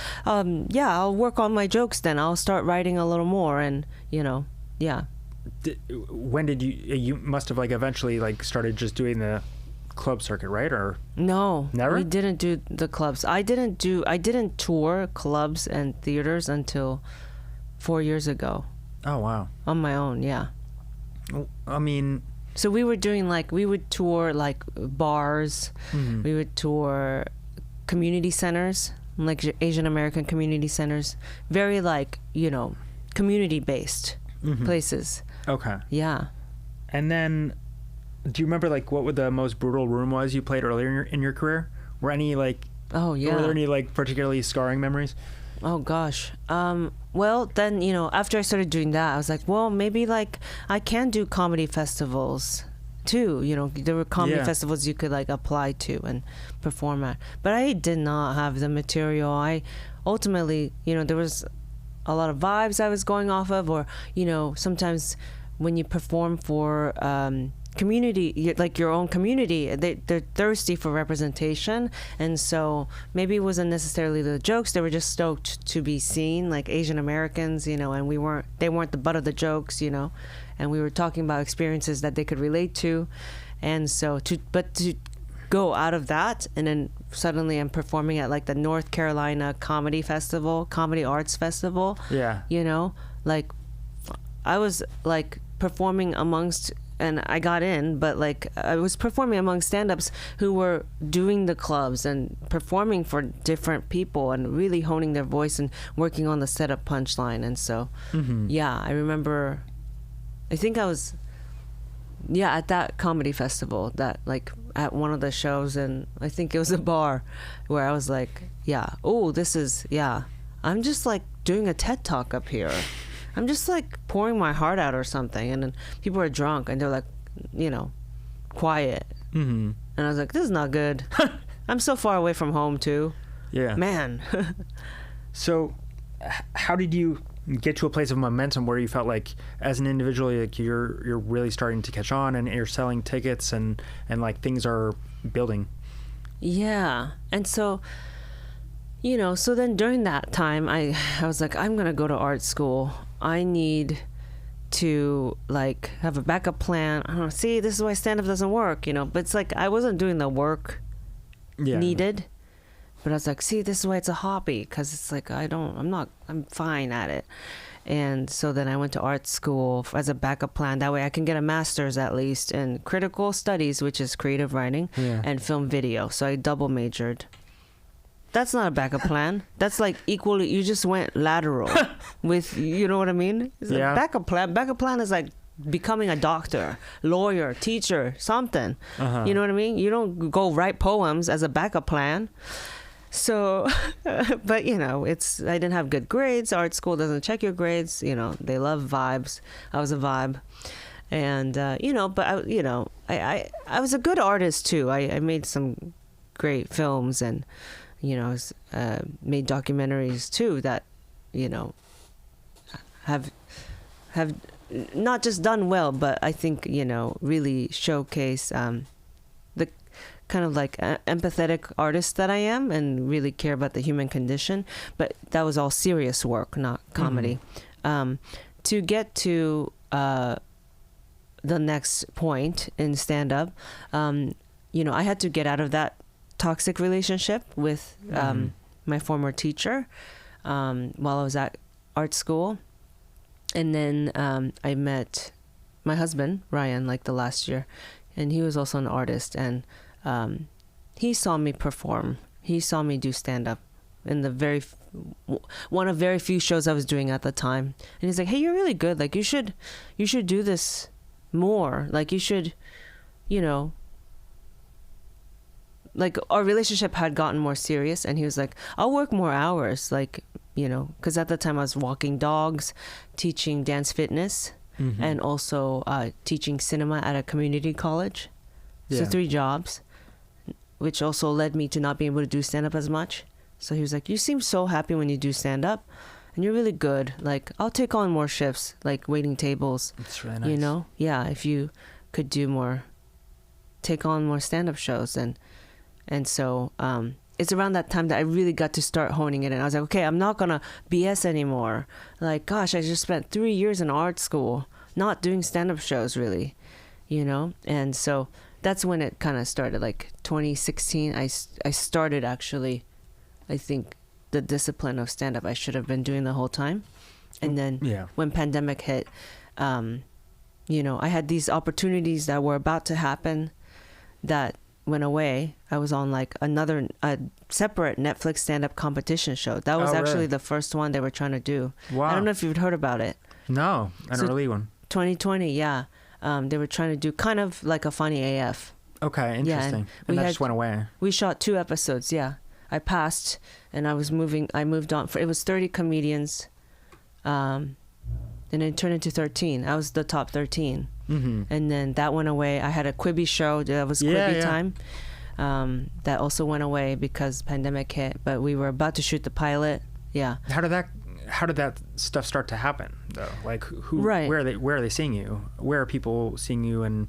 work on my jokes. Then I'll start writing a little more, and you know, yeah. When did you must have like eventually like started just doing the club circuit, right? Or no, never? We didn't do the clubs. I didn't tour clubs and theaters until 4 years ago. Oh wow. On my own, yeah. I mean, so we were doing like, we would tour like bars, we would tour community centers, like Asian American community centers, very like, you know, community based places. Okay. Yeah. And then do you remember like what the most brutal room was you played earlier in your career? Were any like were there any like particularly scarring memories? Oh gosh. Well, then, you know, after I started doing that, I was like, well, maybe like I can do comedy festivals too. You know, there were comedy festivals you could like apply to and perform at. But I did not have the material. I ultimately, you know, there was a lot of vibes I was going off of, or, you know, sometimes when you perform for community, like your own community, they're thirsty for representation, and so maybe it wasn't necessarily the jokes, they were just stoked to be seen, like Asian Americans, you know, and they weren't the butt of the jokes, you know, and we were talking about experiences that they could relate to. And so to go out of that, and then suddenly I'm performing at like the North Carolina Comedy Arts Festival, you know, like I was like performing amongst, and I got in, but like I was performing among stand-ups who were doing the clubs and performing for different people and really honing their voice and working on the setup punchline. And so, yeah, I remember, I think I was, at that comedy festival, that like at one of the shows, and I think it was a bar where I was like, I'm just like doing a TED Talk up here. I'm just like pouring my heart out or something. And then people are drunk and they're like, you know, quiet. Mm-hmm. And I was like, this is not good. I'm so far away from home too. Yeah. Man. So how did you get to a place of momentum where you felt like as an individual, like you're really starting to catch on and you're selling tickets and like things are building? Yeah. And so, you know, so then during that time, I was like, I'm going to go to art school. I need to like have a backup plan. I don't know, see, this is why stand-up doesn't work, you know, but it's like I wasn't doing the work needed. But I was like, see, this is why it's a hobby, because it's like I'm fine at it. And so then I went to art school as a backup plan. That way I can get a master's at least in critical studies, which is creative writing, and film video. So I double majored. That's not a backup plan. That's like equally, you just went lateral with, you know what I mean? It's like backup plan. Backup plan is like becoming a doctor, lawyer, teacher, something. You know what I mean? You don't go write poems as a backup plan. So, but you know, I didn't have good grades. Art school doesn't check your grades. You know, they love vibes. I was a vibe. And, you know, but I was a good artist too. I made some great films and, you know, made documentaries too that, you know, have not just done well, but I think, you know, really showcase, the kind of like empathetic artist that I am and really care about the human condition. But that was all serious work, not comedy. To get to the next point in stand-up, you know, I had to get out of that toxic relationship with my former teacher while I was at art school. And then I met my husband, Ryan, like the last year. And he was also an artist. And he saw me perform. He saw me do stand-up in the one of very few shows I was doing at the time. And he's like, hey, you're really good. Like, you should do this more. Like, you should, you know, like our relationship had gotten more serious. And he was like, I'll work more hours. Like, you know, because at the time I was walking dogs, teaching dance fitness, and also teaching cinema at a community college. So 3 jobs, which also led me to not being able to do stand-up as much. So he was like, you seem so happy when you do stand-up, and you're really good. Like, I'll take on more shifts, like waiting tables. That's really nice. You know? Yeah, if you could take on more stand-up shows. And so it's around that time that I really got to start honing it. And I was like, okay, I'm not going to BS anymore. Like, gosh, I just spent 3 years in art school not doing stand-up shows, really, you know? And so that's when it kind of started, like 2016. I started actually, I think, the discipline of stand-up I should have been doing the whole time. And then when pandemic hit, you know, I had these opportunities that were about to happen that went away. I was on like a separate Netflix stand-up competition show. That was actually the first one they were trying to do. Wow. I don't know if you've heard about it. No, an early one. 2020, yeah. They were trying to do kind of like a Funny AF. Okay, interesting. Yeah, and that just went away. We shot 2 episodes, yeah. I passed, and I moved on. It was 30 comedians, and it turned into 13. I was the top 13. And then that went away. I had a Quibi show. That was Quibi time. That also went away because pandemic hit, but we were about to shoot the pilot. Yeah. How did that stuff start to happen though? Like where are they seeing you? Where are people seeing you? And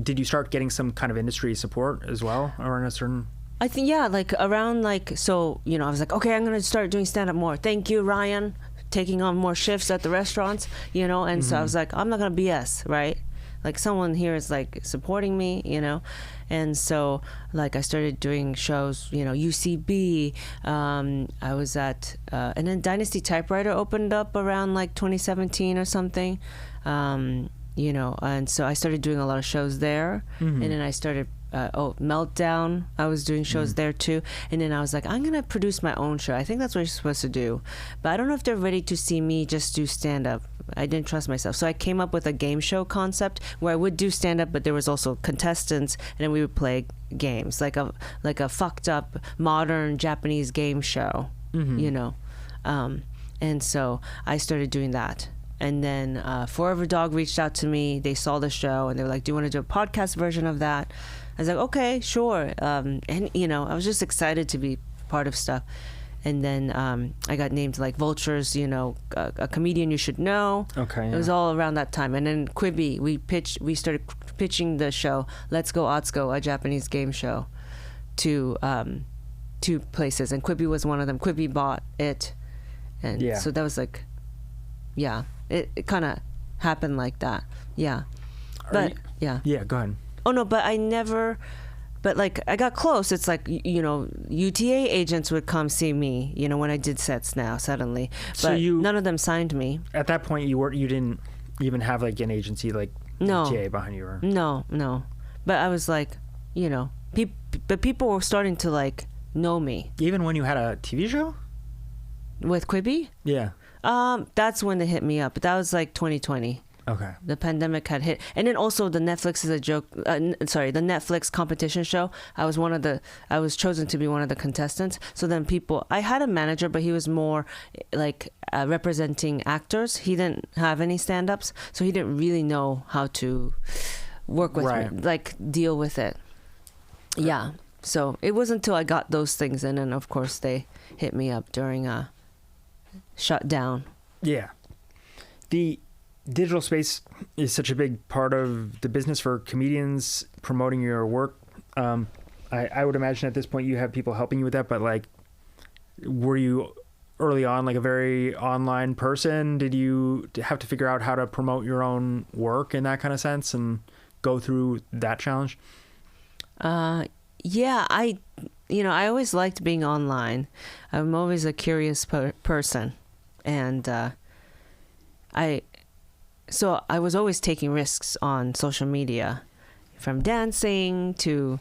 did you start getting some kind of industry support as well, or in a certain? I think, yeah, like around like, so, you know, I was like, okay, I'm going to start doing stand-up more. Thank you, Ryan, taking on more shifts at the restaurants, you know? And so I was like, I'm not going to BS, right? Like someone here is like supporting me, you know? And so like I started doing shows, you know, UCB, I was at, and then Dynasty Typewriter opened up around like 2017 or something, you know, and so I started doing a lot of shows there. And then I started Meltdown, I was doing shows there too. And then I was like, I'm gonna produce my own show. I think that's what you're supposed to do, but I don't know if they're ready to see me just do stand-up. I didn't trust myself, so I came up with a game show concept where I would do stand-up, but there was also contestants, and then we would play games, like a fucked up modern Japanese game show, you know. And so I started doing that. And then Forever Dog reached out to me. They saw the show and they were like, do you want to do a podcast version of that? was like, okay, sure. And I was just excited to be part of stuff. And then I got named like Vultures, a comedian you should know. Okay. Yeah. It was all around that time. And then Quibi, we started pitching the show Let's Go Atsuko, a Japanese game show, to two places. And Quibi was one of them. Quibi bought it. And so that was like, it kind of happened like that. Yeah. Yeah, go ahead. Oh, no, but I never... But like I got close. It's like UTA agents would come see me. When I did sets now suddenly, but none of them signed me. At that point, you didn't even have like an agency like UTA behind you, or no. But I was like, but people were starting to like know me. Even when you had a TV show with Quibi. Yeah. That's when they hit me up. But that was like 2020. Okay. The pandemic had hit, and then also the Netflix is a joke. The Netflix competition show. I was chosen to be one of the contestants. So then I had a manager, but he was more like representing actors. He didn't have any stand-ups, so he didn't really know how to work with me, like deal with it. Yeah. So it wasn't until I got those things in, and of course they hit me up during a shutdown. Yeah. The digital space is such a big part of the business for comedians promoting your work. I would imagine at this point you have people helping you with that, but like, were you early on like a very online person? Did you have to figure out how to promote your own work in that kind of sense and go through that challenge? Yeah, I always liked being online. I'm always a curious person, and So I was always taking risks on social media, from dancing to,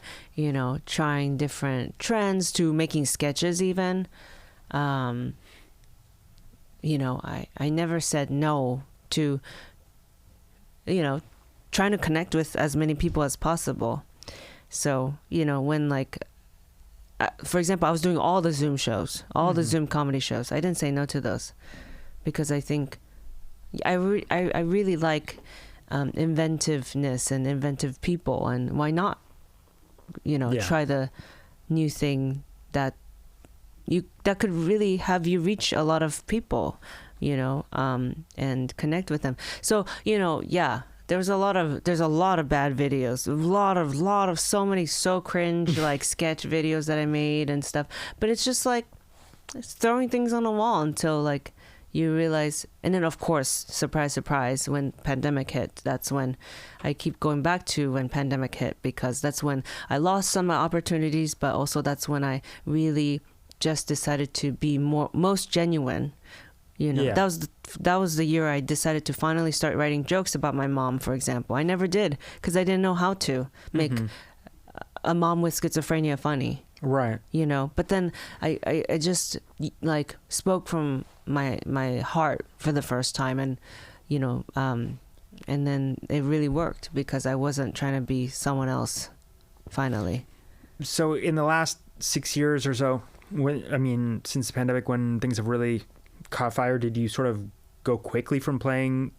trying different trends to making sketches even. I never said no to, trying to connect with as many people as possible. So, when for example, I was doing all the Zoom shows, the Zoom comedy shows. I didn't say no to those because I think I really like inventiveness and inventive people, and why not try the new thing that could really have you reach a lot of people, and connect with them. So there's a lot of bad videos, a lot of so many so cringe like sketch videos that I made and stuff, but it's just like it's throwing things on the wall until like you realize. And then of course, surprise, surprise, when pandemic hit, that's when I keep going back to when pandemic hit, because that's when I lost some opportunities, but also that's when I really just decided to be most genuine. That was the year I decided to finally start writing jokes about my mom, for example. I never did because I didn't know how to make a mom with schizophrenia funny. Right. But then I just like spoke from my heart for the first time, and and then it really worked because I wasn't trying to be someone else finally. So in the last 6 years or so, since the pandemic, when things have really caught fire, did you sort of go quickly from playing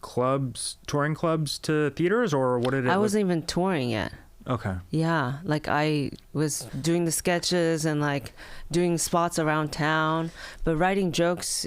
touring clubs to theaters, or what did it? I wasn't even touring yet. Okay. Yeah, like I was doing the sketches and like doing spots around town, but writing jokes,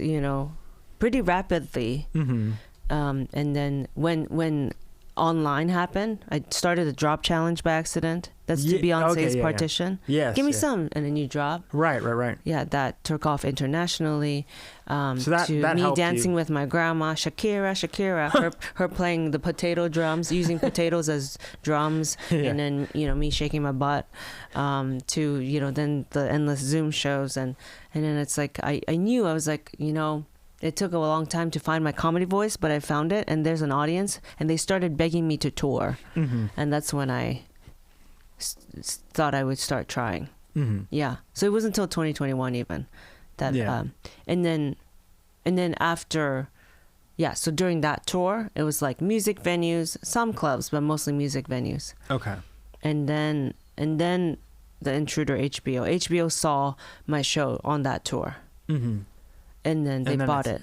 pretty rapidly. And then when online happened, I started a drop challenge by accident. That's to Beyonce's Partition. Yeah. Yes. Give me some, and then you drop. Right. Yeah, that took off internationally. So that me dancing with my grandma, Shakira, her playing the potato drums, using potatoes as drums, and then me shaking my butt. To then the endless Zoom shows, and then it's like I knew, I was like, it took a long time to find my comedy voice, but I found it, and there's an audience, and they started begging me to tour, and that's when I thought I would start trying. Yeah, so it wasn't until 2021 even that, and then after, so during that tour, it was like music venues, some clubs, but mostly music venues. Okay, and then the Intruder HBO saw my show on that tour. And then they bought it.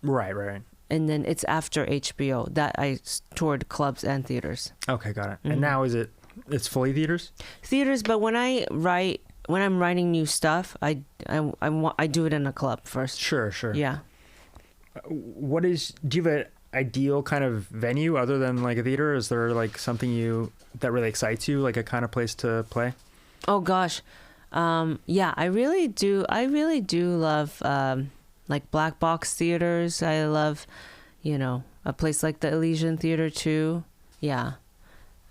Right. And then it's after HBO that I toured clubs and theaters. Okay, got it. And now is it It's fully theaters? Theaters, but when I'm writing new stuff, I do it in a club first. Sure. Yeah. Do you have an ideal kind of venue other than like a theater? Is there like something that really excites you, like a kind of place to play? Oh gosh. Yeah, I really do love like black box theaters. I love, a place like the Elysian Theater too. Yeah.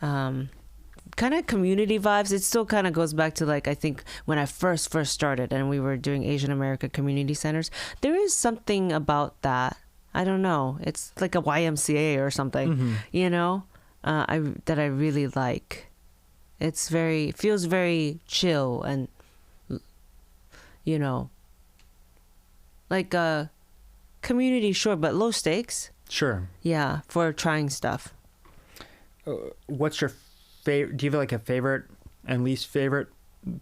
Kind of community vibes. It still kind of goes back to like, I think when I first started and we were doing Asian America community centers, there is something about that. I don't know. It's like a YMCA or something, that I really like. Feels very chill and, like a community, sure, but low stakes. Sure. Yeah, for trying stuff. What's your favorite? Do you have like a favorite and least favorite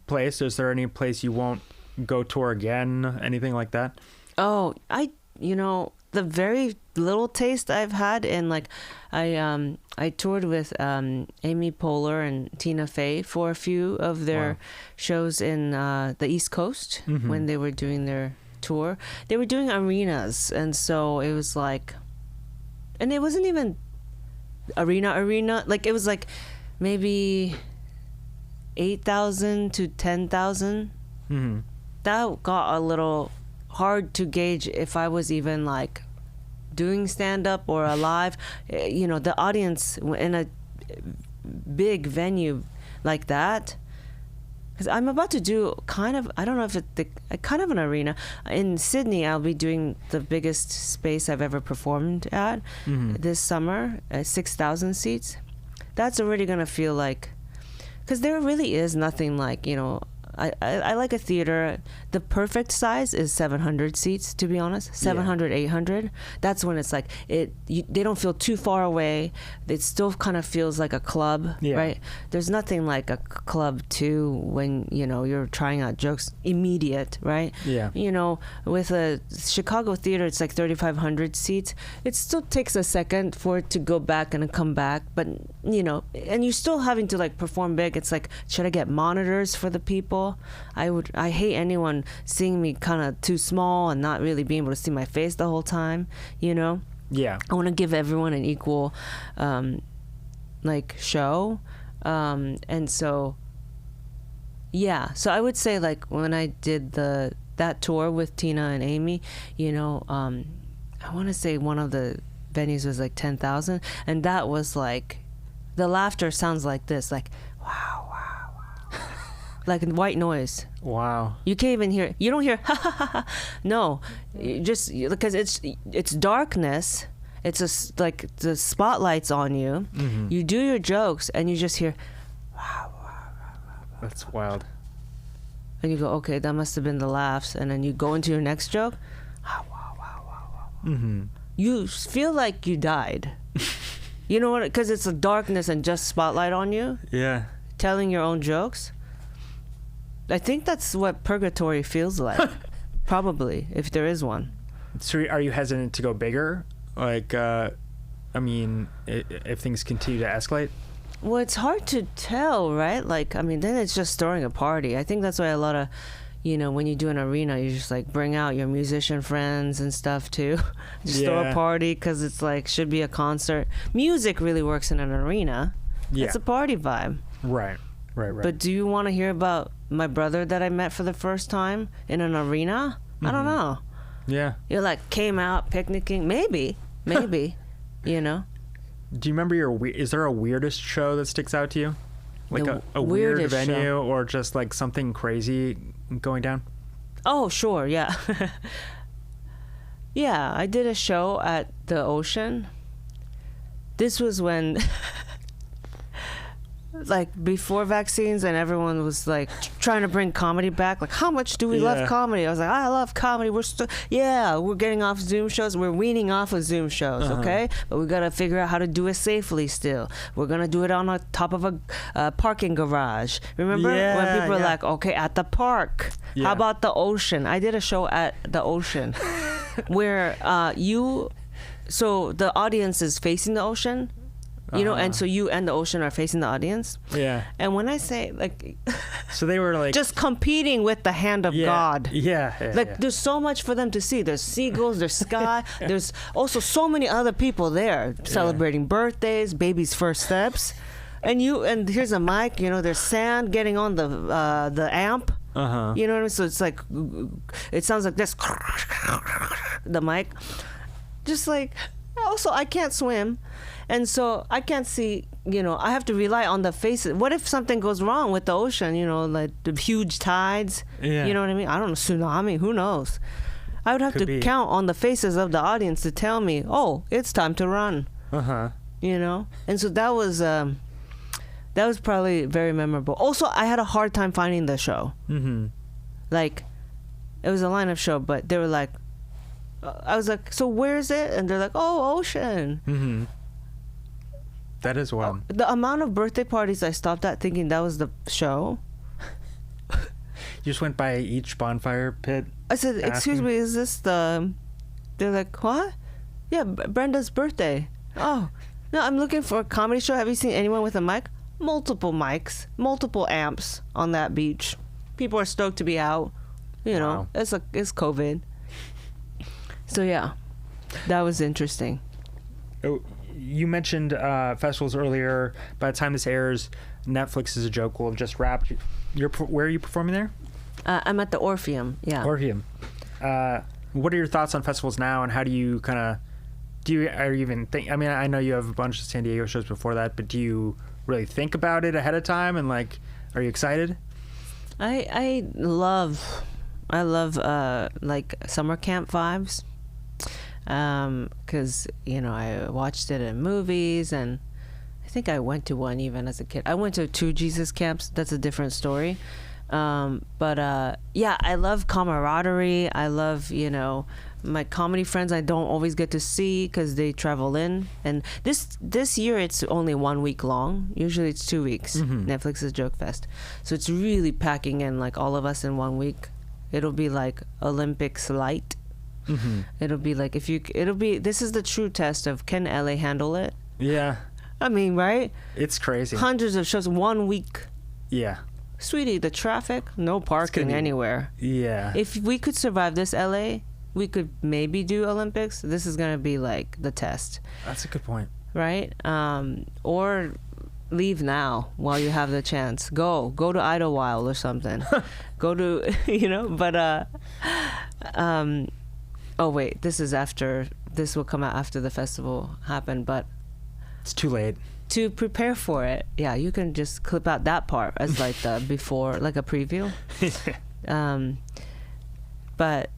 place? Is there any place you won't go tour again? Anything like that? Oh, the very little taste I've had in like, I toured with Amy Poehler and Tina Fey for a few of their shows in the East Coast when they were doing their tour. They were doing arenas, and so it was like, and it wasn't even arena, like it was like maybe 8,000 to 10,000. That got a little hard to gauge if I was even like doing stand-up or alive. The audience in a big venue like that, because I'm about to do kind of, I don't know if it's kind of an arena. In Sydney, I'll be doing the biggest space I've ever performed at this summer, 6,000 seats. That's already going to feel like, because there really is nothing like, I like a theater. The perfect size is 700 seats, to be honest. 700, 800. That's when it's like they don't feel too far away. It still kind of feels like a club, right? There's nothing like a club too when you're trying out jokes immediate, right? Yeah. With a Chicago theater, it's like 3,500 seats. It still takes a second for it to go back and come back, but and you're still having to like perform big. It's like, should I get monitors for the people? I hate anyone seeing me kind of too small and not really being able to see my face the whole time, Yeah. I want to give everyone an equal, like show. And so, yeah. So I would say like when I did that tour with Tina and Amy, I want to say one of the venues was like 10,000. And that was like, the laughter sounds like this, like, wow. Like white noise. Wow. You can't even hear. You don't hear ha ha ha ha. No, just because it's darkness. It's like the spotlight's on you. You do your jokes and you just hear wow. That's wild. And you go, okay, that must have been the laughs. And then you go into your next joke. Wow. You feel like you died. You know what? Because it's a darkness and just spotlight on you. Yeah. Telling your own jokes. I think that's what purgatory feels like. Probably, if there is one. So are you hesitant to go bigger? Like, if things continue to escalate? Well, it's hard to tell, right? Like, then it's just throwing a party. I think that's why a lot of, when you do an arena, you just like bring out your musician friends and stuff too. Just throw a party because it's like, should be a concert. Music really works in an arena. Yeah. It's a party vibe. Right. But do you want to hear about my brother that I met for the first time in an arena? I don't know. Yeah. You like came out picnicking? Maybe. Do you remember is there a weirdest show that sticks out to you? Like a weird venue show. Or just like something crazy going down? Oh, sure. Yeah. Yeah. I did a show at the Ocean. This was when like before vaccines and everyone was like trying to bring comedy back, like how much do we love comedy? I was like, I love comedy. We're getting off Zoom shows. We're weaning off of Zoom shows, okay? But we gotta figure out how to do it safely still. We're gonna do it on the top of a parking garage. Remember when people were like, okay, at the park. How about the Ocean? I did a show at the Ocean where so the audience is facing the ocean. You know, and so you and the ocean are facing the audience. Yeah. And when I say like, so they were like just competing with the hand of God. Yeah. Like there's so much for them to see. There's seagulls, there's sky. There's also so many other people there celebrating birthdays, baby's first steps, and here's a mic. You know, there's sand getting on the amp. You know what I mean? So it's like, it sounds like this. The mic, just like. Also, I can't swim, and so I can't see. You know, I have to rely on the faces. What if something goes wrong with the ocean? You know, like the huge tides. Yeah. You know what I mean? I don't know, tsunami. Who knows? I would have to count on the faces of the audience to tell me, oh, it's time to run. You know, and so that was probably very memorable. Also, I had a hard time finding the show. Like, it was a lineup show, but they were like. I was like, so where's it? And they're like, oh, ocean. That is wild. The amount of birthday parties I stopped at thinking that was the show. You just went by each bonfire pit? I said, excuse me, is this the... They're like, what? Yeah, Brenda's birthday. Oh, no, I'm looking for a comedy show. Have you seen anyone with a mic? Multiple mics, multiple amps on that beach. People are stoked to be out. You know, it's COVID. So yeah, that was interesting. Oh, you mentioned festivals earlier. By the time this airs, Netflix is a joke will have just wrapped. Where are you performing there? I'm at the Orpheum. Yeah. Orpheum. What are your thoughts on festivals now, and how do you kind of are you even think? I mean, I know you have a bunch of San Diego shows before that, but do you really think about it ahead of time, and like, are you excited? I love like summer camp vibes. Because you know, I watched it in movies, and I think I went to one even as a kid. I went to 2 Jesus camps. That's a different story. But yeah, I love camaraderie. I love, you know, my comedy friends I don't always get to see because they travel in. And this year it's only 1 week long. Usually it's 2 weeks. Netflix's Joke Fest, so it's really packing in like all of us in 1 week. It'll be like Olympics light. It'll be like this is the true test of can LA handle it? Yeah. I mean, right? It's crazy. Hundreds of shows, 1 week. Yeah. Sweetie, the traffic, no parking anywhere. Yeah. If we could survive this LA, we could maybe do Olympics. This is going to be like the test. That's a good point. Right? Or leave now while you have the chance. Go to Idlewild or something. Go to, you know, but oh wait, this will come out after the festival happened, but it's too late to prepare for it. Yeah, you can just clip out that part as like the before, like a preview. But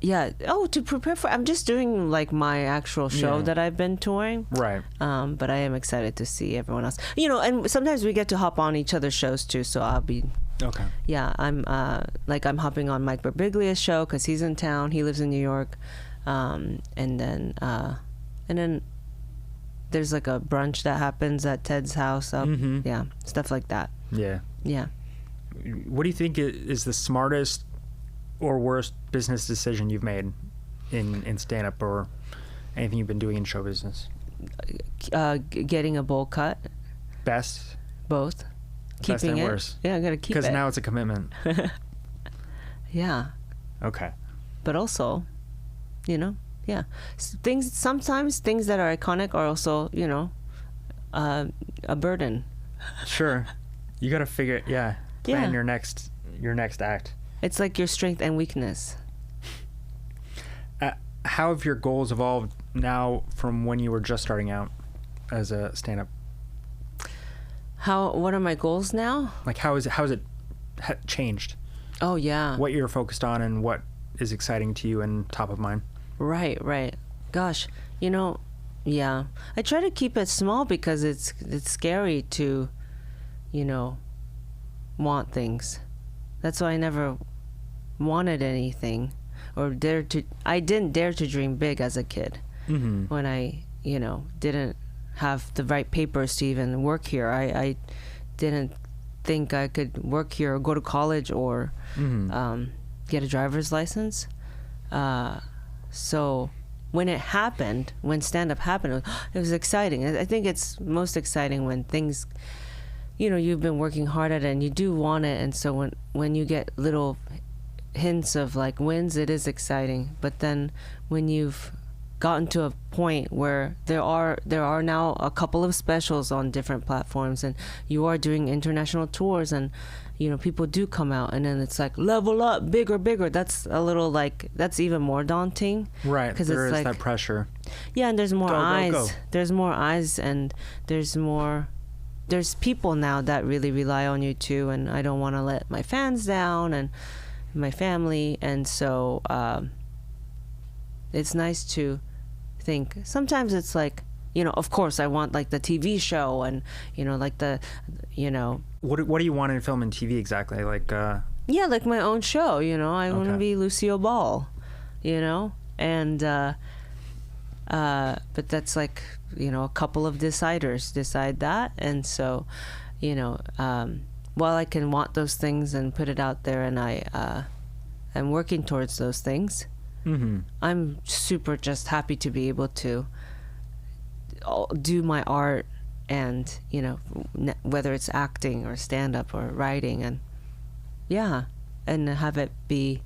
yeah, to prepare for, I'm just doing like my actual show that I've been touring. Right. But I am excited to see everyone else. You know, and sometimes we get to hop on each other's shows too, so I'll be... Okay. Yeah, I'm hopping on Mike Birbiglia's show because he's in town. He lives in New York, and then there's like a brunch that happens at Ted's house. Yeah, stuff like that. Yeah. Yeah. What do you think is the smartest or worst business decision you've made in stand-up or anything you've been doing in show business? Getting a bowl cut. Best. Both. Best Keeping and it. worse. Yeah, I gotta keep it. Because now it's a commitment. Yeah. Okay. But also, you know, yeah, sometimes things that are iconic are also, you know, a burden. Sure. You gotta figure. Plan your next act. It's like your strength and weakness. How have your goals evolved now from when you were just starting out as a stand-up? What are my goals now? Like, how has it changed? Oh, yeah. What you're focused on and what is exciting to you and top of mind? Right. Gosh, you know, yeah. I try to keep it small because it's scary to, you know, want things. That's why I never wanted anything or I didn't dare to dream big as a kid. When I, you know, didn't have the right papers to even work here. I didn't think I could work here or go to college or get a driver's license. So when it happened, when stand-up happened, it was exciting. I think it's most exciting when things, you've been working hard at it and you do want it. And so when you get little hints of like wins, it is exciting. But then when you've gotten to a point where there are now a couple of specials on different platforms and you are doing international tours and people do come out, and then it's like level up, bigger. That's a little like, that's even more daunting, right? Because there is like, that pressure. Yeah, and there's more eyes. Go. There's more eyes, and there's people now that really rely on you too, and I don't want to let my fans down and my family, and so it's nice to think. Sometimes it's like, of course I want like the TV show and like the What do you want in film and TV exactly? Like yeah, like my own show. I want to be Lucille Ball, and but that's like a couple of deciders decide that, and so while I can want those things and put it out there, and I'm working towards those things. Mm-hmm. I'm super just happy to be able to do my art, and whether it's acting or stand-up or writing, and and have it be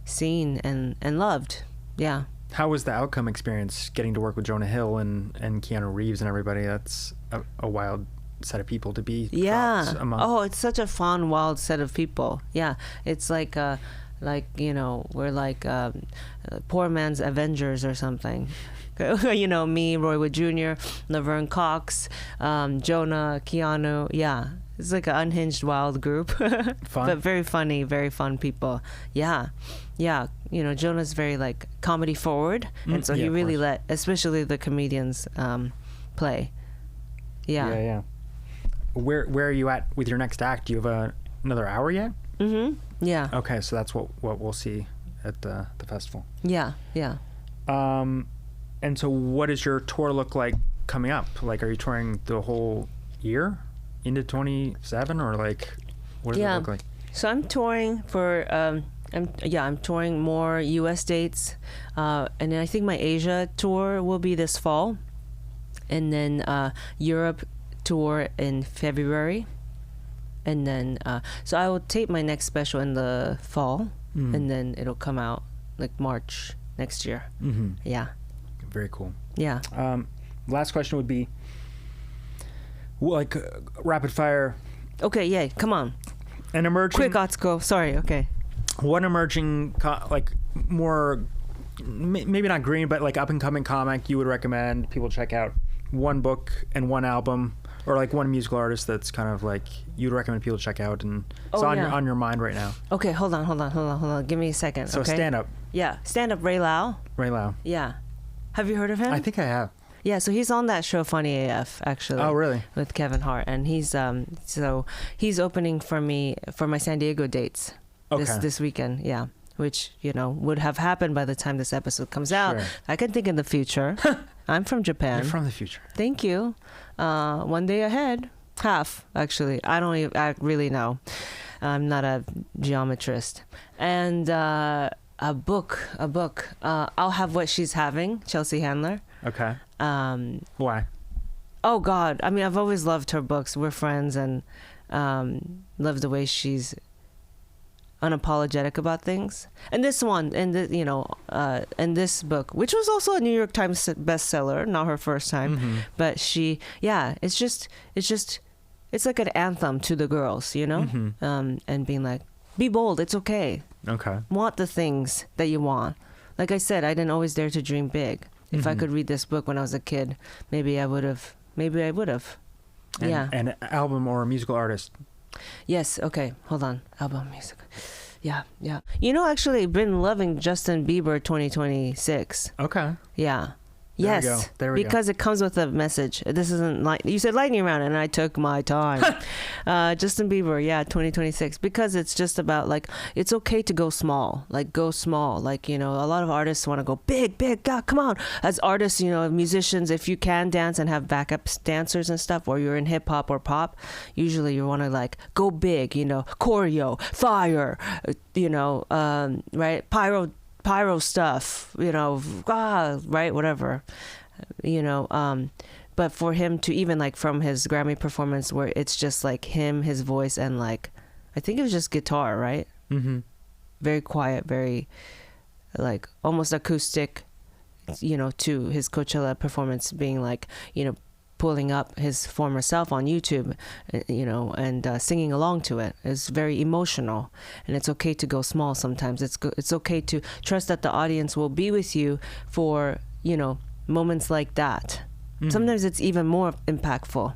seen and loved. Yeah. How was the outcome experience getting to work with Jonah Hill and Keanu Reeves and everybody? That's a wild set of people to be among. Oh, it's such a fun, wild set of people. Yeah, it's like we're like poor man's Avengers or something. Me, Roy Wood Jr., Laverne Cox, Jonah, Keanu. Yeah, it's like an unhinged, wild group. Fun. But very funny, very fun people. Yeah. Jonah's very like comedy forward, and so he really let, especially the comedians, play. Yeah. Where are you at with your next act? Do you have another hour yet? Mm-hmm. Yeah. Okay, so that's what we'll see at the festival. Yeah. And so what does your tour look like coming up? Like, are you touring the whole year into 27, or like, what does it look like? So I'm touring for, I'm touring more U.S. dates, and then I think my Asia tour will be this fall, and then Europe tour in February, and then so I will tape my next special in the fall, and then it'll come out like March next year. Mm-hmm. Yeah. Very cool. Yeah. Last question would be, like, rapid fire. Okay, yeah, come on. An emerging... Quick, Atsuko. Sorry, okay. One emerging, like, more, maybe not green, but like up-and-coming comic you would recommend people check out. One book and one album, or like one musical artist that's kind of like you'd recommend people check out and it's on your mind right now. Okay, hold on. Give me a second. So okay? stand up. Yeah, stand up. Ray Lau. Yeah. Have you heard of him? I think I have. Yeah, so he's on that show Funny AF, actually. Oh, really? With Kevin Hart, and he's he's opening for me for my San Diego dates this weekend. Yeah, which would have happened by the time this episode comes out. Sure. I can think in the future. I'm from Japan. You're from the future. Thank you. One day ahead, half actually. I really know. I'm not a geometrist. And a book. I'll Have What She's Having, Chelsea Handler. Okay. Why? Oh God, I mean, I've always loved her books. We're friends, and love the way she's unapologetic about things. And this one, and this book, which was also a New York Times bestseller, not her first time, but it's like an anthem to the girls, and being like, be bold, it's okay. Okay. Want the things that you want. Like I said, I didn't always dare to dream big. If I could read this book when I was a kid, maybe I would have. Yeah. An album or a musical artist? Yes. Okay. Hold on. Album, music. Yeah. Actually, been loving Justin Bieber 2026. Okay. Yeah. Yes. There we go. Because it comes with a message. This isn't like you said lightning round, and I took my time. Justin Bieber, 2026. Because it's just about like it's okay to go small. Like go small. Like a lot of artists want to go big. God, come on. As artists, musicians, if you can dance and have backup dancers and stuff, or you're in hip hop or pop, usually you want to like go big. Choreo, fire. Right? pyro stuff, right, whatever, but for him to even like from his Grammy performance where it's just like him, his voice, and like I think it was just guitar, right? Mm-hmm. Very quiet, very like almost acoustic, to his Coachella performance being like, pulling up his former self on YouTube, and singing along to it is very emotional. And it's okay to go small sometimes. It's okay to trust that the audience will be with you for, moments like that. Mm. Sometimes it's even more impactful.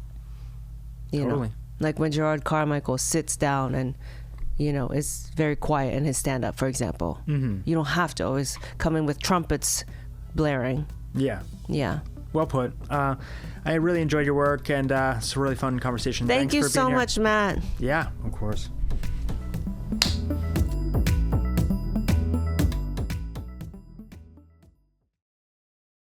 Totally. Like when Gerard Carmichael sits down and, is very quiet in his stand-up, for example. Mm-hmm. You don't have to always come in with trumpets blaring. Yeah. Yeah. Well put. I really enjoyed your work, and it's a really fun conversation. Thank you for being so here. much, Matt. Yeah, of course.